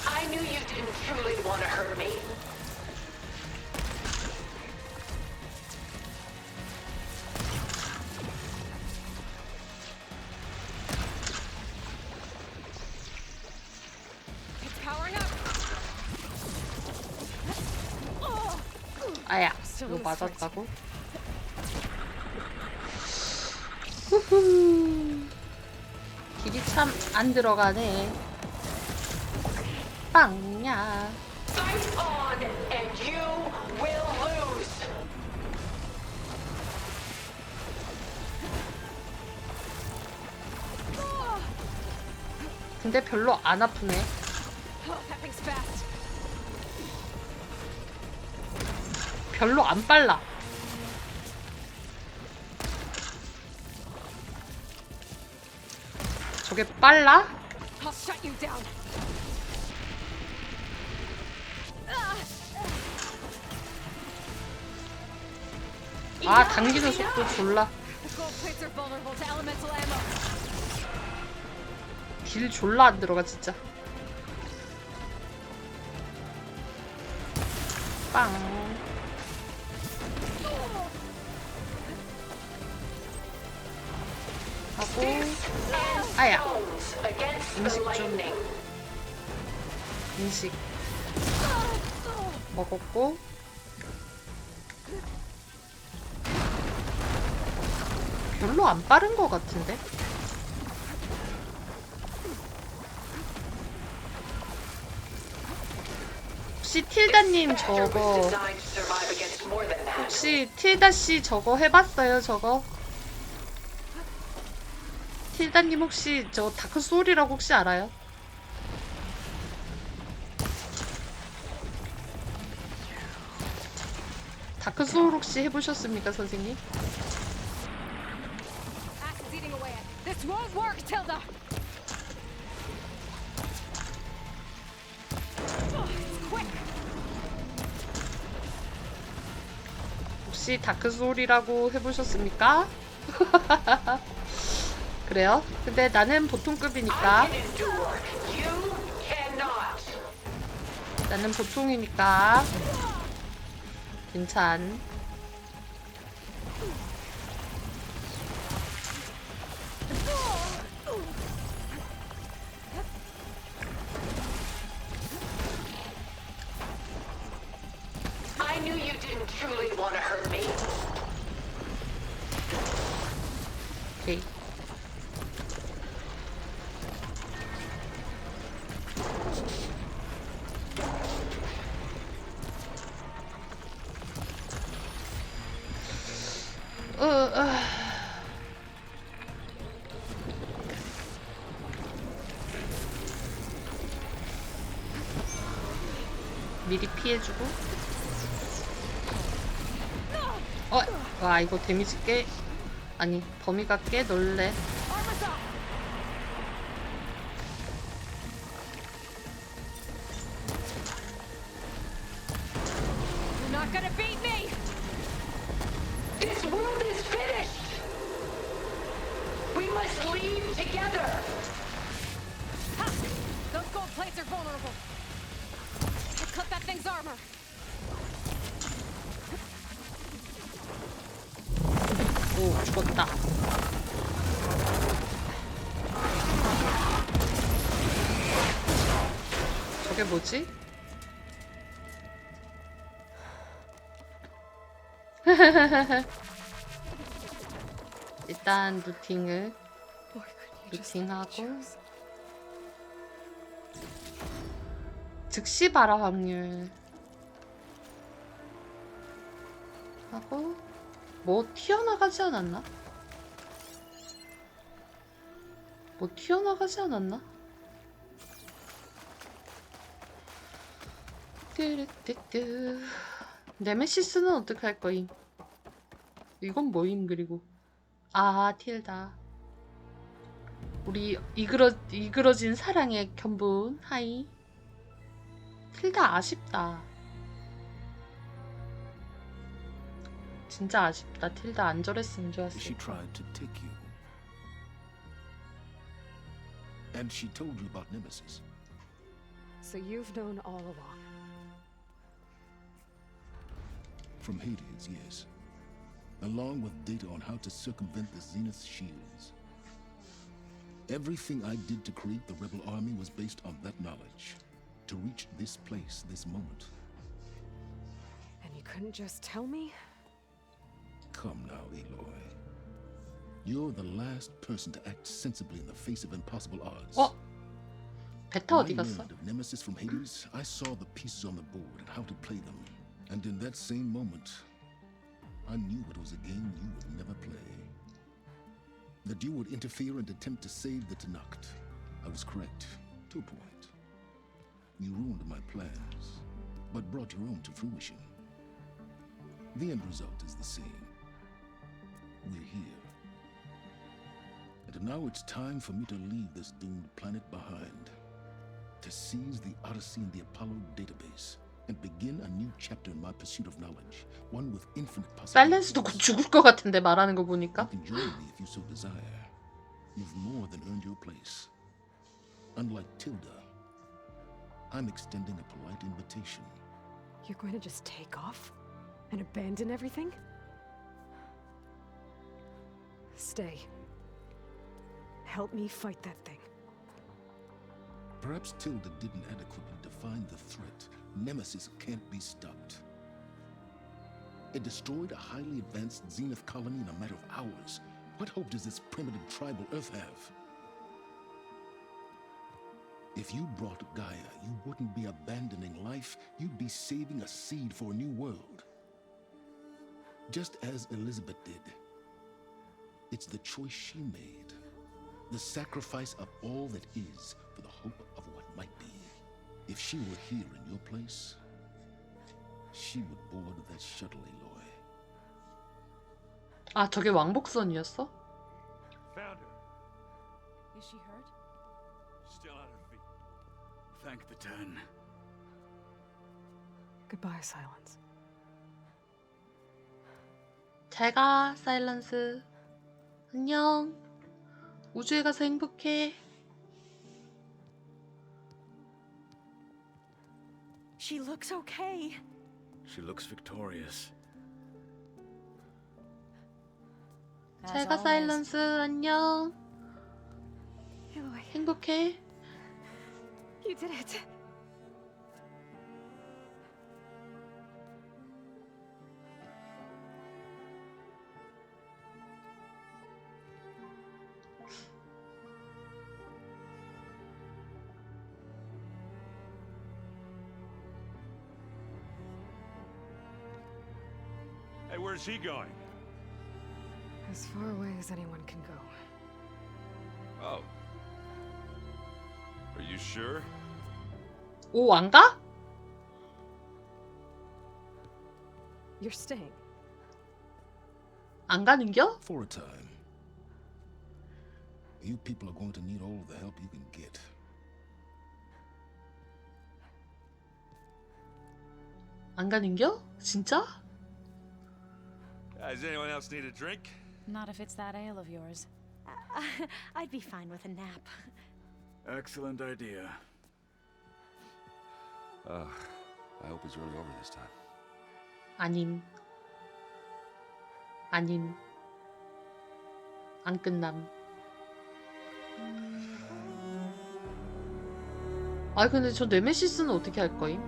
I knew you didn't truly want to hurt me? 아야, 이거 맞았다고? 후후. 길이 참 안 들어가네. 빵야. Fight on, and you will lose. 근데 별로 안 아프네. 별로 안 빨라. 저게 빨라? 아, 당기는 속도 졸라. 딜 졸라 안 들어가 진짜. 빵. 하고 아야. 음식 좀. 음식 먹었고. 별로 안 빠른 것 같은데? 혹시 틸다님 저거 혹시 틸다씨 저거 해봤어요 저거? 틸다님 혹시 저 다크소울이라고 혹시 알아요? 다크소울 혹시 해보셨습니까 선생님? This won't work, Tilda. 혹시 다크소울이라고 해보셨습니까? 그래요? 근데 나는 보통급이니까. 나는 보통이니까 괜찮. I knew you didn't truly want to hurt me. 오케이. 미리 피해주고. 와 이거 데미지 꽤 아니 범위가 꽤 넓네. You're not gonna beat me. This world is finished. We must leave together. Ha! Those gold plates are vulnerable. I cut that thing's armor. 오 죽었다. 저게 뭐지? 일단 루팅하고 즉시 발화 확률 하고 뭐 튀어나가지 않았나? 뭐 튀어나가지 않았나? 뚜루뚜뚜. 네메시스는 어떻게 할 거임? 이건 뭐임? 그리고 아 틸다 우리 이그러진 사랑의 견본 하이. 틸다 아쉽다. 진짜 아쉽다. 틸다 안 저랬으면 좋았어. She tried to take you. And she told you about Nemesis. So you've known all along. From Hades, yes. Along with data on how to circumvent the Zenith shields. Everything I did to create the rebel army was based on that knowledge. To reach this place, this moment. And you couldn't just tell me? Come now, Aloy. You're the last person to act sensibly in the face of impossible odds. 베타 어디 When I 갔어? learned of Nemesis from Hades, I saw the pieces on the board and how to play them. And in that same moment, I knew it was a game you would never play. That you would interfere and attempt to save the Tenakth. I was correct, to a point. You ruined my plans, but brought your own to fruition. The end result is the same. We're here. And now it's time for me to leave this doomed planet behind. To seize the Odyssey and the Apollo database. And begin a new chapter in my pursuit of knowledge. One with infinite possibilities. 사일렌스도 곧 죽을 것 같은데 말하는 거 보니까. You can join me if you so desire. You've more than earned your place. Unlike Tilda, I'm extending a polite invitation. You're going to just take off? And abandon everything? Stay. Help me fight that thing. Perhaps Tilda didn't adequately define the threat. Nemesis can't be stopped. It destroyed a highly advanced Zenith colony in a matter of hours. What hope does this primitive tribal Earth have? If you brought Gaia, you wouldn't be abandoning life, you'd be saving a seed for a new world. Just as Elizabeth did. It's the choice she made. The sacrifice of all that is for the hope of what might be. If she were here in your place, she would board that shuttle, Aloy. 아, 저게 왕복선이었어? Found her. Is she hurt? Still on her feet. Thank the Ten. Goodbye, Silence. 잘 가, 사일런스. 안녕. 우주에 가서 행복해. She looks okay. She looks victorious. 잘 가, 사일런스. 안녕. Aloy, 행복해. you did it. Hey, where's he going? As far away as anyone can go. Oh. Are you sure? 오, 안 가? You're staying. 안 가는겨? For a time. You people are going to need all of the help you can get. 안 가는겨? 진짜? Does anyone else need a drink? Not if it's that ale of yours. I'd be fine with a nap. Excellent idea. I hope it's really over this time. 아님. 아님. 안 끝남. 아, 근데 저 네메시스는 어떻게 할 거임?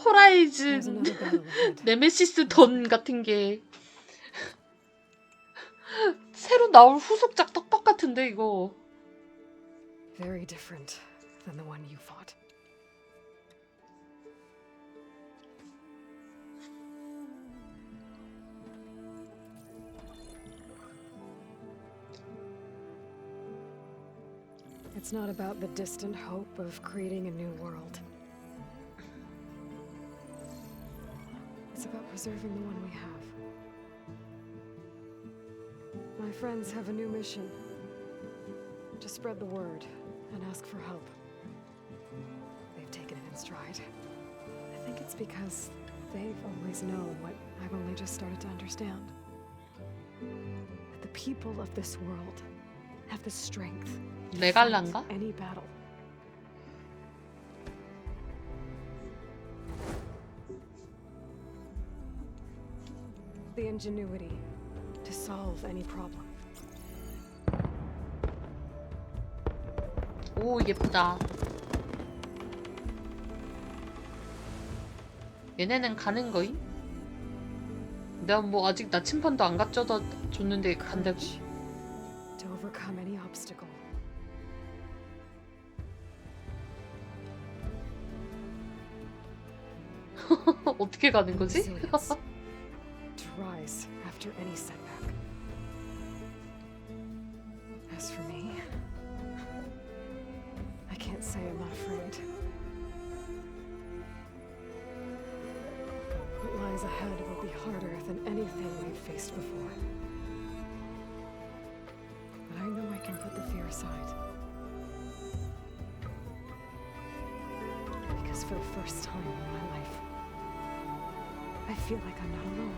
호라이즌 네메시스 던 같은 게 새로 나올 후속작 떡밥 같은데 이거. Very different than the one you fought. It's not about the distant hope of creating a new world. It's about preserving the one we have. My friends have a new mission. To spread the word and ask for help. They've taken it in stride. think it's because they've always known what I've only just started to understand. That the people of this world have the strength to fight 레갈라인가? any battle. The ingenuity to solve any problem. 오, 예쁘다. 얘네는 가는 거임? 내가 뭐 아직 나침판도 안 갖춰다 줬는데 간다고? To overcome any obstacle. 어떻게 가는 거지? Resilience. To rise after any setback. As for me, I can't say I'm not afraid. What lies ahead will be harder than anything we've faced before. But I know I can put the fear aside. Because for the first time in my life, I feel like I'm not alone.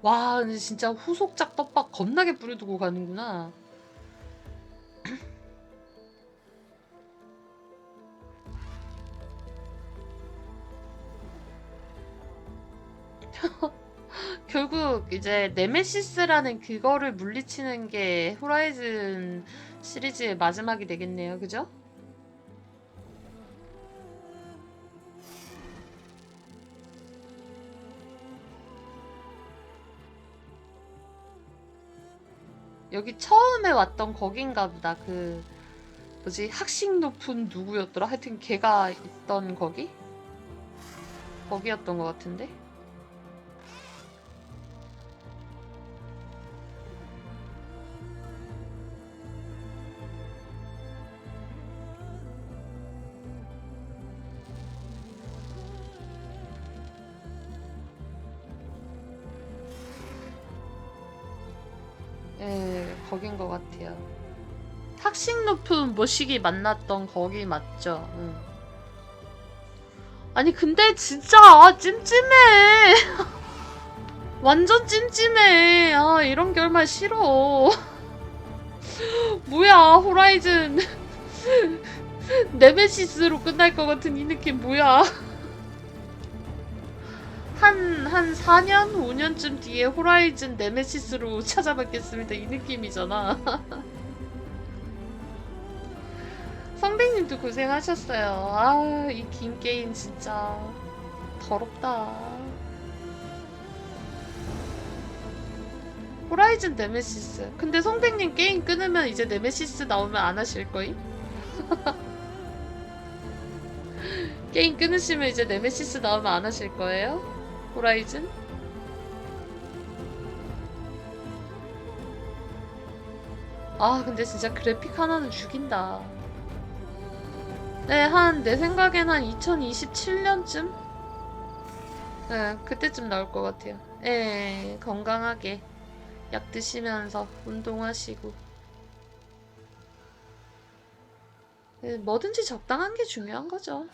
와, 근데 진짜 후속작 떡밥 겁나게 뿌려두고 가는구나. 결국 이제 네메시스라는 그거를 물리치는 게 호라이즌 시리즈의 마지막이 되겠네요. 그죠? 여기 처음에 왔던 거긴가 보다. 그 뭐지? 학식 높은 누구였더라? 하여튼 걔가 있던 거기? 거기였던 것 같은데? 예, 거긴 것 같아요. 학식 높은 모식이 만났던 거기 맞죠? 응. 아니 근데 진짜 찜찜해. 완전 찜찜해. 아, 이런 결말 싫어. 뭐야, 호라이즌 네메시스로 끝날 것 같은 이 느낌 뭐야. 한 4년? 5년쯤 뒤에 호라이즌 네메시스로 찾아뵙겠습니다. 이 느낌이잖아. 선배님도 고생하셨어요. 아, 이 긴 게임 진짜 더럽다. 호라이즌 네메시스. 근데 성백님 게임 끊으면 이제 네메시스 나오면 안 하실 거임? 게임 끊으시면 이제 네메시스 나오면 안 하실 거예요? 호라이즌? 아, 근데 진짜 그래픽 하나는 죽인다. 네, 내 생각엔 한 2027년쯤? 네, 그때쯤 나올 것 같아요. 예, 건강하게 약 드시면서 운동하시고. 네, 뭐든지 적당한 게 중요한 거죠.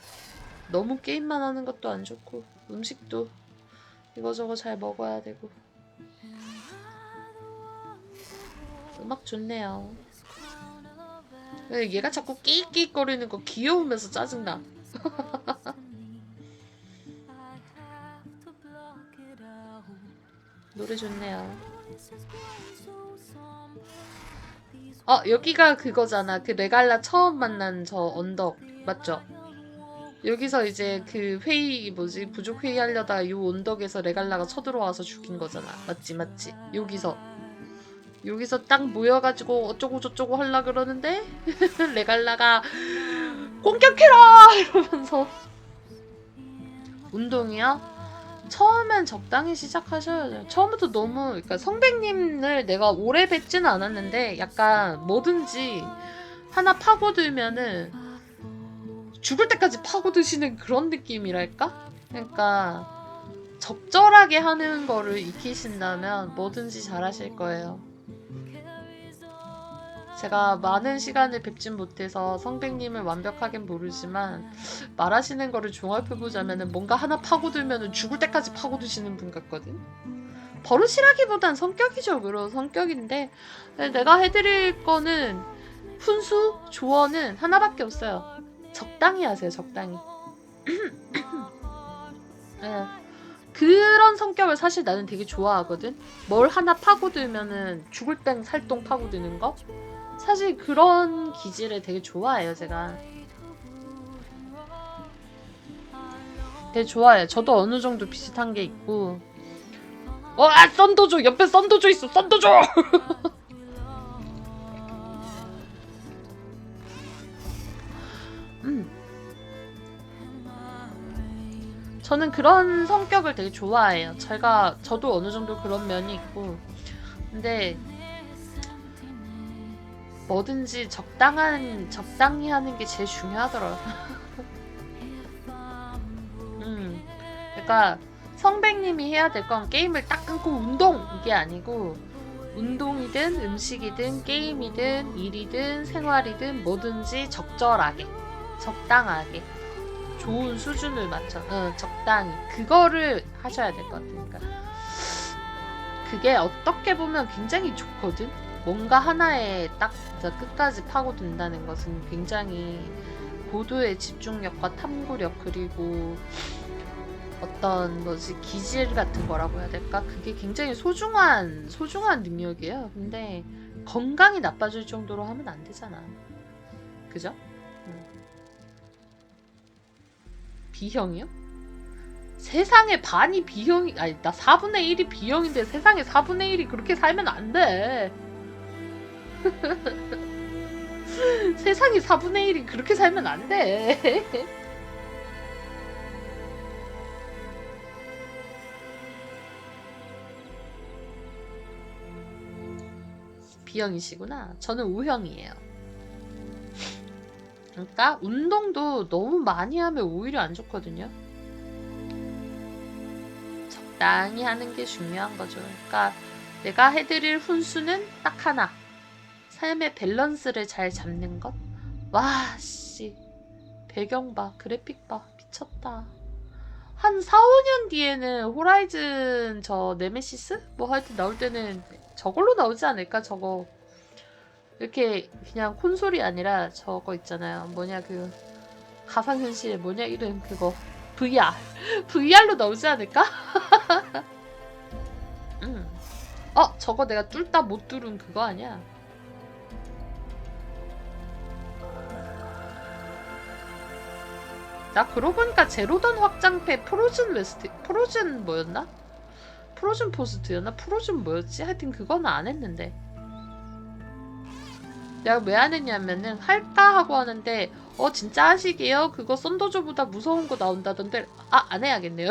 너무 게임만 하는 것도 안 좋고, 음식도 이거저거 잘 먹어야 되고. 음악 좋네요. 얘가 자꾸 끼익끼익거리는 거 귀여우면서 짜증나. 노래 좋네요. 여기가 그거잖아. 그 레갈라 처음 만난 저 언덕 맞죠? 여기서 이제 그 회의 뭐지 부족 회의 하려다가 요 언덕에서 레갈라가 쳐들어와서 죽인 거잖아. 맞지? 여기서 딱 모여가지고 어쩌고 저쩌고 하려 그러는데 레갈라가 공격해라 이러면서. 운동이요? 처음엔 적당히 시작하셔야죠. 처음부터 너무, 그러니까 성백님을 내가 오래 뵙지는 않았는데 약간 뭐든지 하나 파고들면은 죽을 때까지 파고드시는 그런 느낌이랄까? 그러니까 적절하게 하는 거를 익히신다면 뭐든지 잘하실 거예요. 제가 많은 시간을 뵙진 못해서 성백님을 완벽하긴 모르지만 말하시는 거를 종합해보자면 뭔가 하나 파고들면 죽을 때까지 파고드시는 분 같거든? 버릇이라기보단 성격이죠. 성격인데 내가 해드릴 거는 훈수, 조언은 하나밖에 없어요. 적당히 하세요. 적당히. 네. 그런 성격을 사실 나는 되게 좋아하거든. 뭘 하나 파고들면은 죽을 땡 살똥 파고드는 거. 사실 그런 기질을 되게 좋아해요. 제가 되게 좋아해요. 저도 어느 정도 비슷한 게 있고. 썬도조! 옆에 썬도조 있어! 썬도조! 저는 그런 성격을 되게 좋아해요. 저도 어느 정도 그런 면이 있고. 근데 뭐든지 적당히 하는 게 제일 중요하더라고요. 그러니까 성백님이 해야 될 건 게임을 딱 끊고 운동! 이게 아니고 운동이든 음식이든 게임이든 일이든 생활이든 뭐든지 적절하게 적당하게 좋은 수준을 맞춰 적당히 그거를 하셔야 될 것 같으니까 그게 어떻게 보면 굉장히 좋거든. 뭔가 하나에 딱 끝까지 파고든다는 것은 굉장히 고도의 집중력과 탐구력 그리고 어떤 기질 같은 거라고 해야 될까? 그게 굉장히 소중한 능력이에요. 근데 건강이 나빠질 정도로 하면 안 되잖아. 그죠? B형이요? 세상의 반이 B형이 아니 나 4분의 1이 B형인데 세상에 4분의 1이 그렇게 살면 안 돼. 세상에 4분의 1이 그렇게 살면 안 돼. B형이시구나. 저는 O형이에요. 그러니까 운동도 너무 많이 하면 오히려 안 좋거든요. 적당히 하는 게 중요한 거죠. 그러니까 내가 해드릴 훈수는 딱 하나. 삶의 밸런스를 잘 잡는 것. 와, 씨. 배경 봐. 그래픽 봐. 미쳤다. 한 4, 5년 뒤에는 호라이즌 네메시스? 뭐 하여튼 나올 때는 저걸로 나오지 않을까? 저거 이렇게 그냥 콘솔이 아니라 저거 있잖아요. 뭐냐 그 가상현실 뭐냐 이름 그거 VR VR로 나오지 않을까? 저거 내가 뚫다 못 뚫은 그거 아니야? 나 그러고 보니까 제로던 확장팩 프로즌 뭐였나? 프로즌 포스트였나? 프로즌 뭐였지? 하여튼 그거는 안 했는데 내가 왜 안 했냐면은 할까 하고 하는데 진짜 하시게요? 그거 썬더조보다 무서운 거 나온다던데 안 해야겠네요.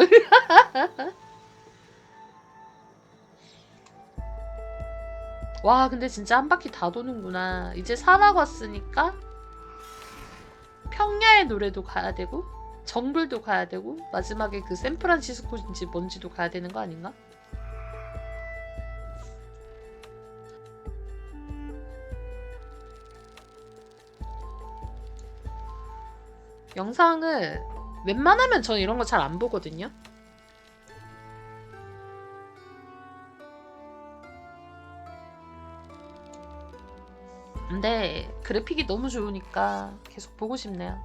와 근데 진짜 한 바퀴 다 도는구나. 이제 사막 왔으니까 평야의 노래도 가야 되고 정글도 가야 되고 마지막에 그 샌프란시스코인지 뭔지도 가야 되는 거 아닌가? 영상을 웬만하면 전 이런 거 잘 안 보거든요. 근데 그래픽이 너무 좋으니까 계속 보고 싶네요.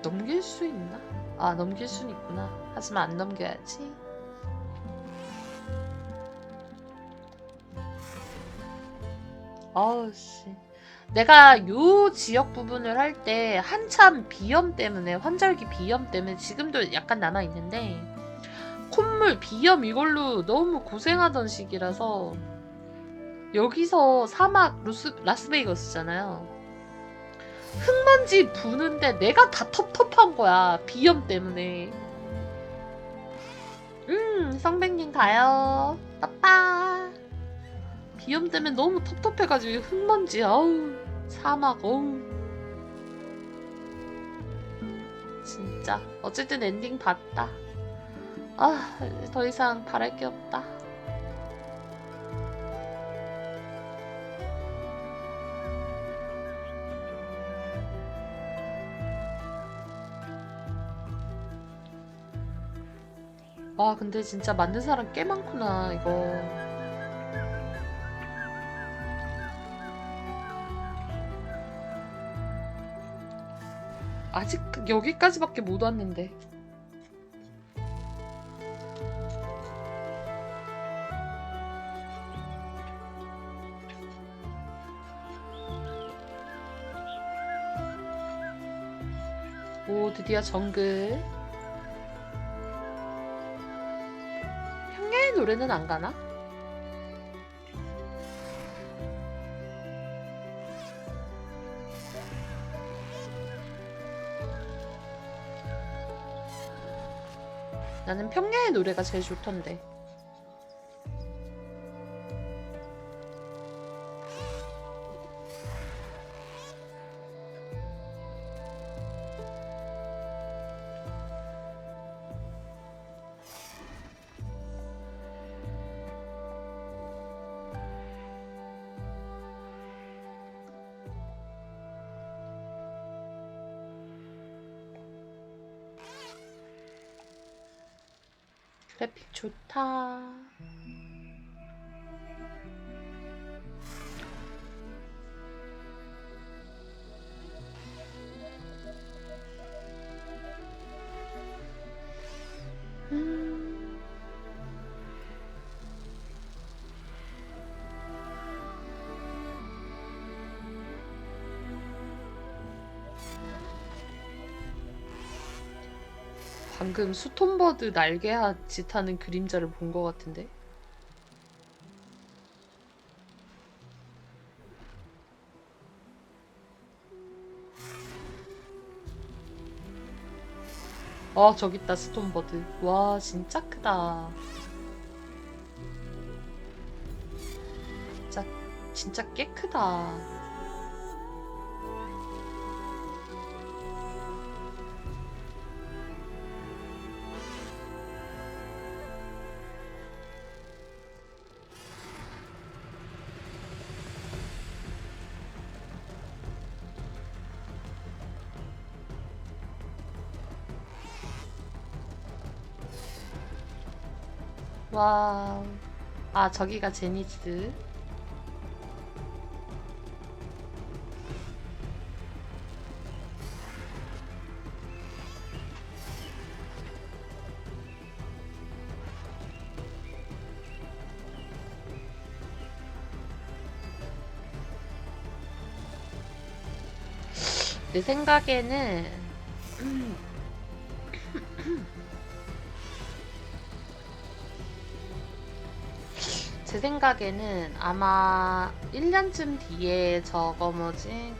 넘길 수 있나? 넘길 수는 있구나. 하지만 안 넘겨야지. 씨. 내가 요 지역 부분을 할 때 한참 비염 때문에 환절기 비염 때문에 지금도 약간 남아있는데 콧물 비염 이걸로 너무 고생하던 시기라서 여기서 사막 라스베이거스잖아요. 흙먼지 부는데 내가 다 텁텁한 거야. 비염 때문에. 성백님 가요. 빠빠. 비염 때문에 너무 텁텁해가지고 흙먼지 아우 사막 어우 진짜 어쨌든 엔딩 봤다. 아 더 이상 바랄 게 없다. 와 근데 진짜 만든 사람 꽤 많구나 이거. 아직 여기까지밖에 못 왔는데. 오 드디어 정글. 평야의 노래는 안 가나? 나는 평야의 노래가 제일 좋던데. 그래픽 좋다. 방금 수톰버드 날개짓 하는 그림자를 본 것 같은데? 아 저기 있다 스톰버드. 와 진짜 크다. 진짜 꽤 크다. 와우. 아 저기가 제니스. 내 생각에는 제 생각에는 아마 1년쯤 뒤에 저거 뭐지?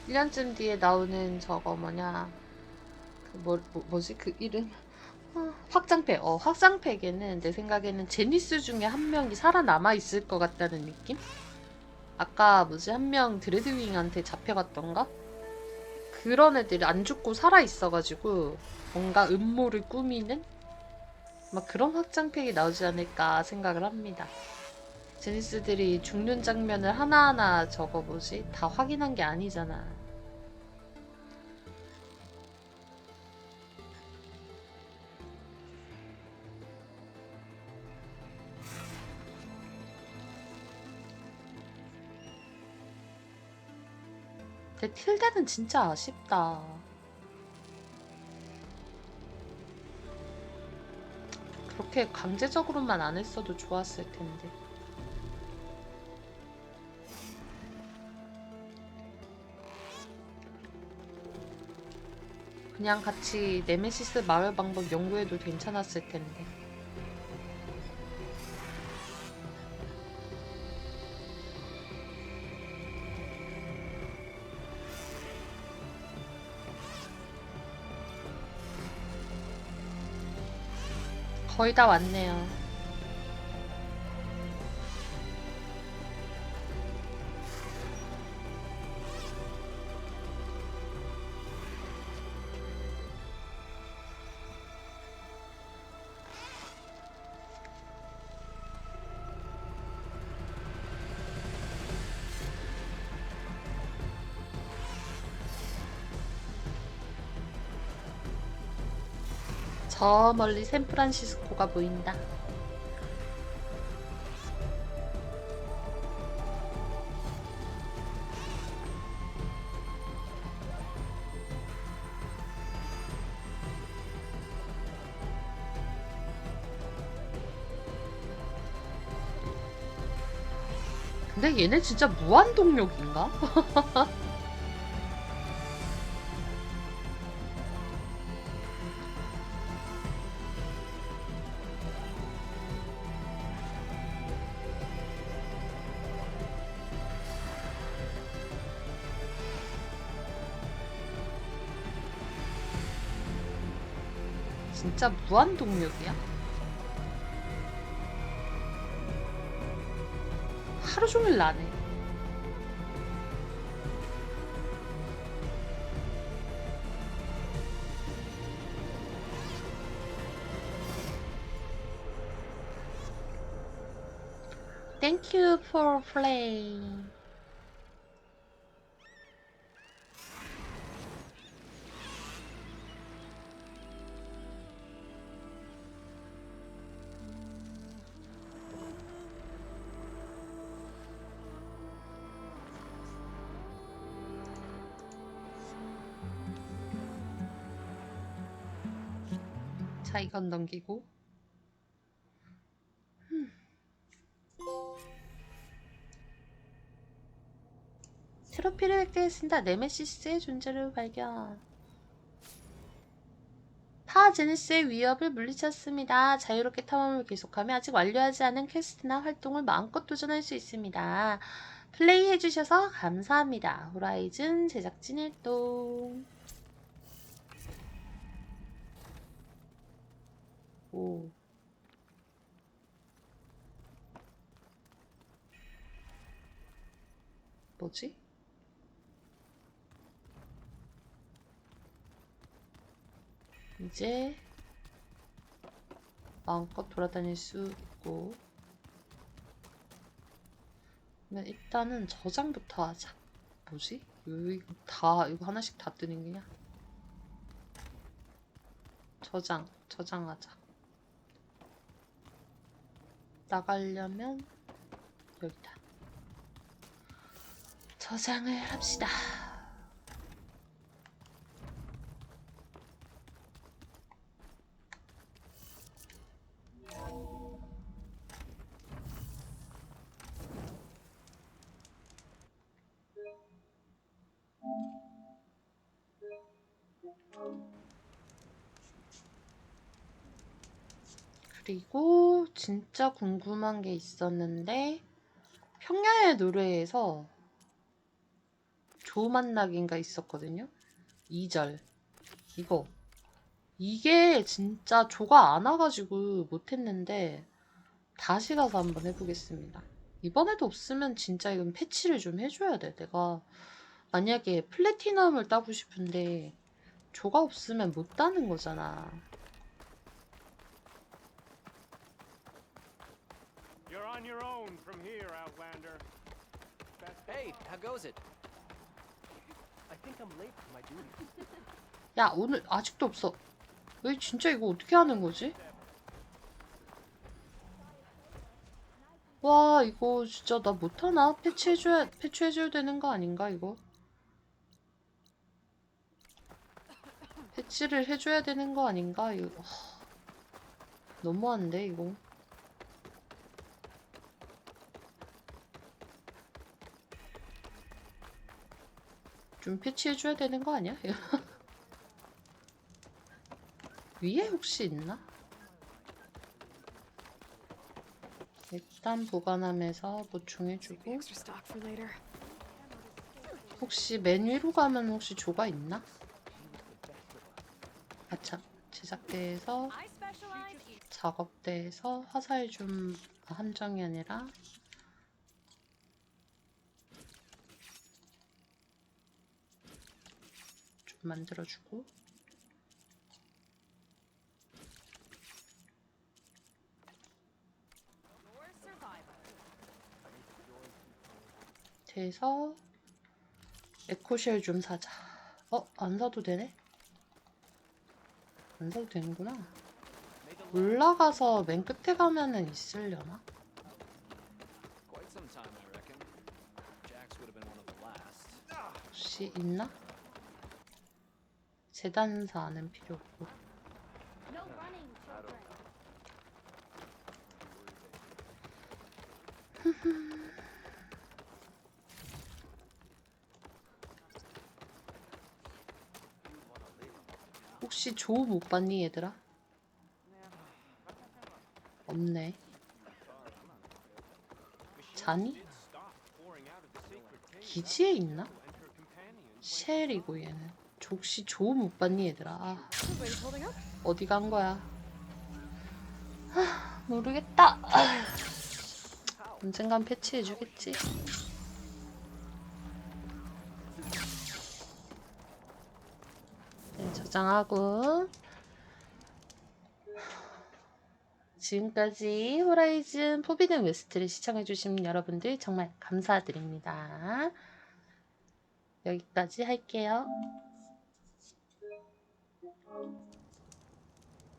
1년쯤 뒤에 나오는 저거 뭐냐? 뭐지? 그 이름? 확장팩. 확장팩에는 내 생각에는 제니스 중에 한 명이 살아남아 있을 것 같다는 느낌? 아까 뭐지? 한 명 드레드윙한테 잡혀갔던가? 그런 애들이 안 죽고 살아있어가지고 뭔가 음모를 꾸미는? 막 그런 확장팩이 나오지 않을까 생각을 합니다. 제니스들이 죽는 장면을 하나하나 저거 뭐지? 다 확인한 게 아니잖아. 근데 틸다는 진짜 아쉽다. 그렇게 강제적으로만 안 했어도 좋았을 텐데. 그냥 같이 네메시스 마을 방법 연구해도 괜찮았을 텐데. 거의 다 왔네요. 저 멀리 샌프란시스코가 보인다. 근데 얘네 진짜 무한동력인가? 진짜 무한동력이야? 하루 종일 나네. Thank you for playing. 자, 이건 넘기고. 트로피를 획득했습니다. 네메시스의 존재를 발견. 파제니스의 위협을 물리쳤습니다. 자유롭게 탐험을 계속하며 아직 완료하지 않은 퀘스트나 활동을 마음껏 도전할 수 있습니다. 플레이해주셔서 감사합니다. 호라이즌 제작진 일동. 오. 뭐지? 이제 마음껏 돌아다닐 수 있고. 그러면 일단은 저장부터 하자. 뭐지? 이거 하나씩 다 뜨는 게냐? 저장하자. 나가려면 여기다. 저장을 합시다. 그리고 진짜 궁금한 게 있었는데 평야의 노래에서 조 만나기인가 있었거든요. 2절 이게 진짜 조가 안 와가지고 못했는데 다시 가서 한번 해보겠습니다. 이번에도 없으면 진짜 이건 패치를 좀 해줘야 돼. 내가 만약에 플래티넘을 따고 싶은데 조가 없으면 못 따는 거잖아. You're on your own from here, Outlander. Hey, how goes it? I think I'm late for my duty. 야, 오늘 아직도 없어. 왜 진짜 이거 어떻게 하는 거지? 와, 이거 진짜 나 못하나? 패치해줘야 되는 거 아닌가, 이거? 패치를 해줘야 되는 거 아닌가? 이거 너무한데, 이거. 좀 패치해줘야 되는 거 아니야? 위에 혹시 있나? 일단 보관함에서 보충해주고. 혹시 맨 위로 가면 혹시 조가 있나? 아참, 제작대에서 작업대에서 화살 좀 한정이 아니라 좀 만들어주고 돼서 에코쉘 좀 사자. 안 사도 되네? 안 사도 되는구나. 올라가서 맨 끝에 가면은 있으려나? 혹시 있나? 재단사는 필요 없고. 혹시 조 못 봤니 얘들아? 없네. 자니? 기지에 있나? 쉘이고 얘는. 혹시 조 못 봤니 얘들아? 어디 간 거야? 모르겠다. 언젠간 패치해주겠지. 네, 저장하고. 지금까지 호라이즌 포비든 웨스트를 시청해주신 여러분들 정말 감사드립니다. 여기까지 할게요.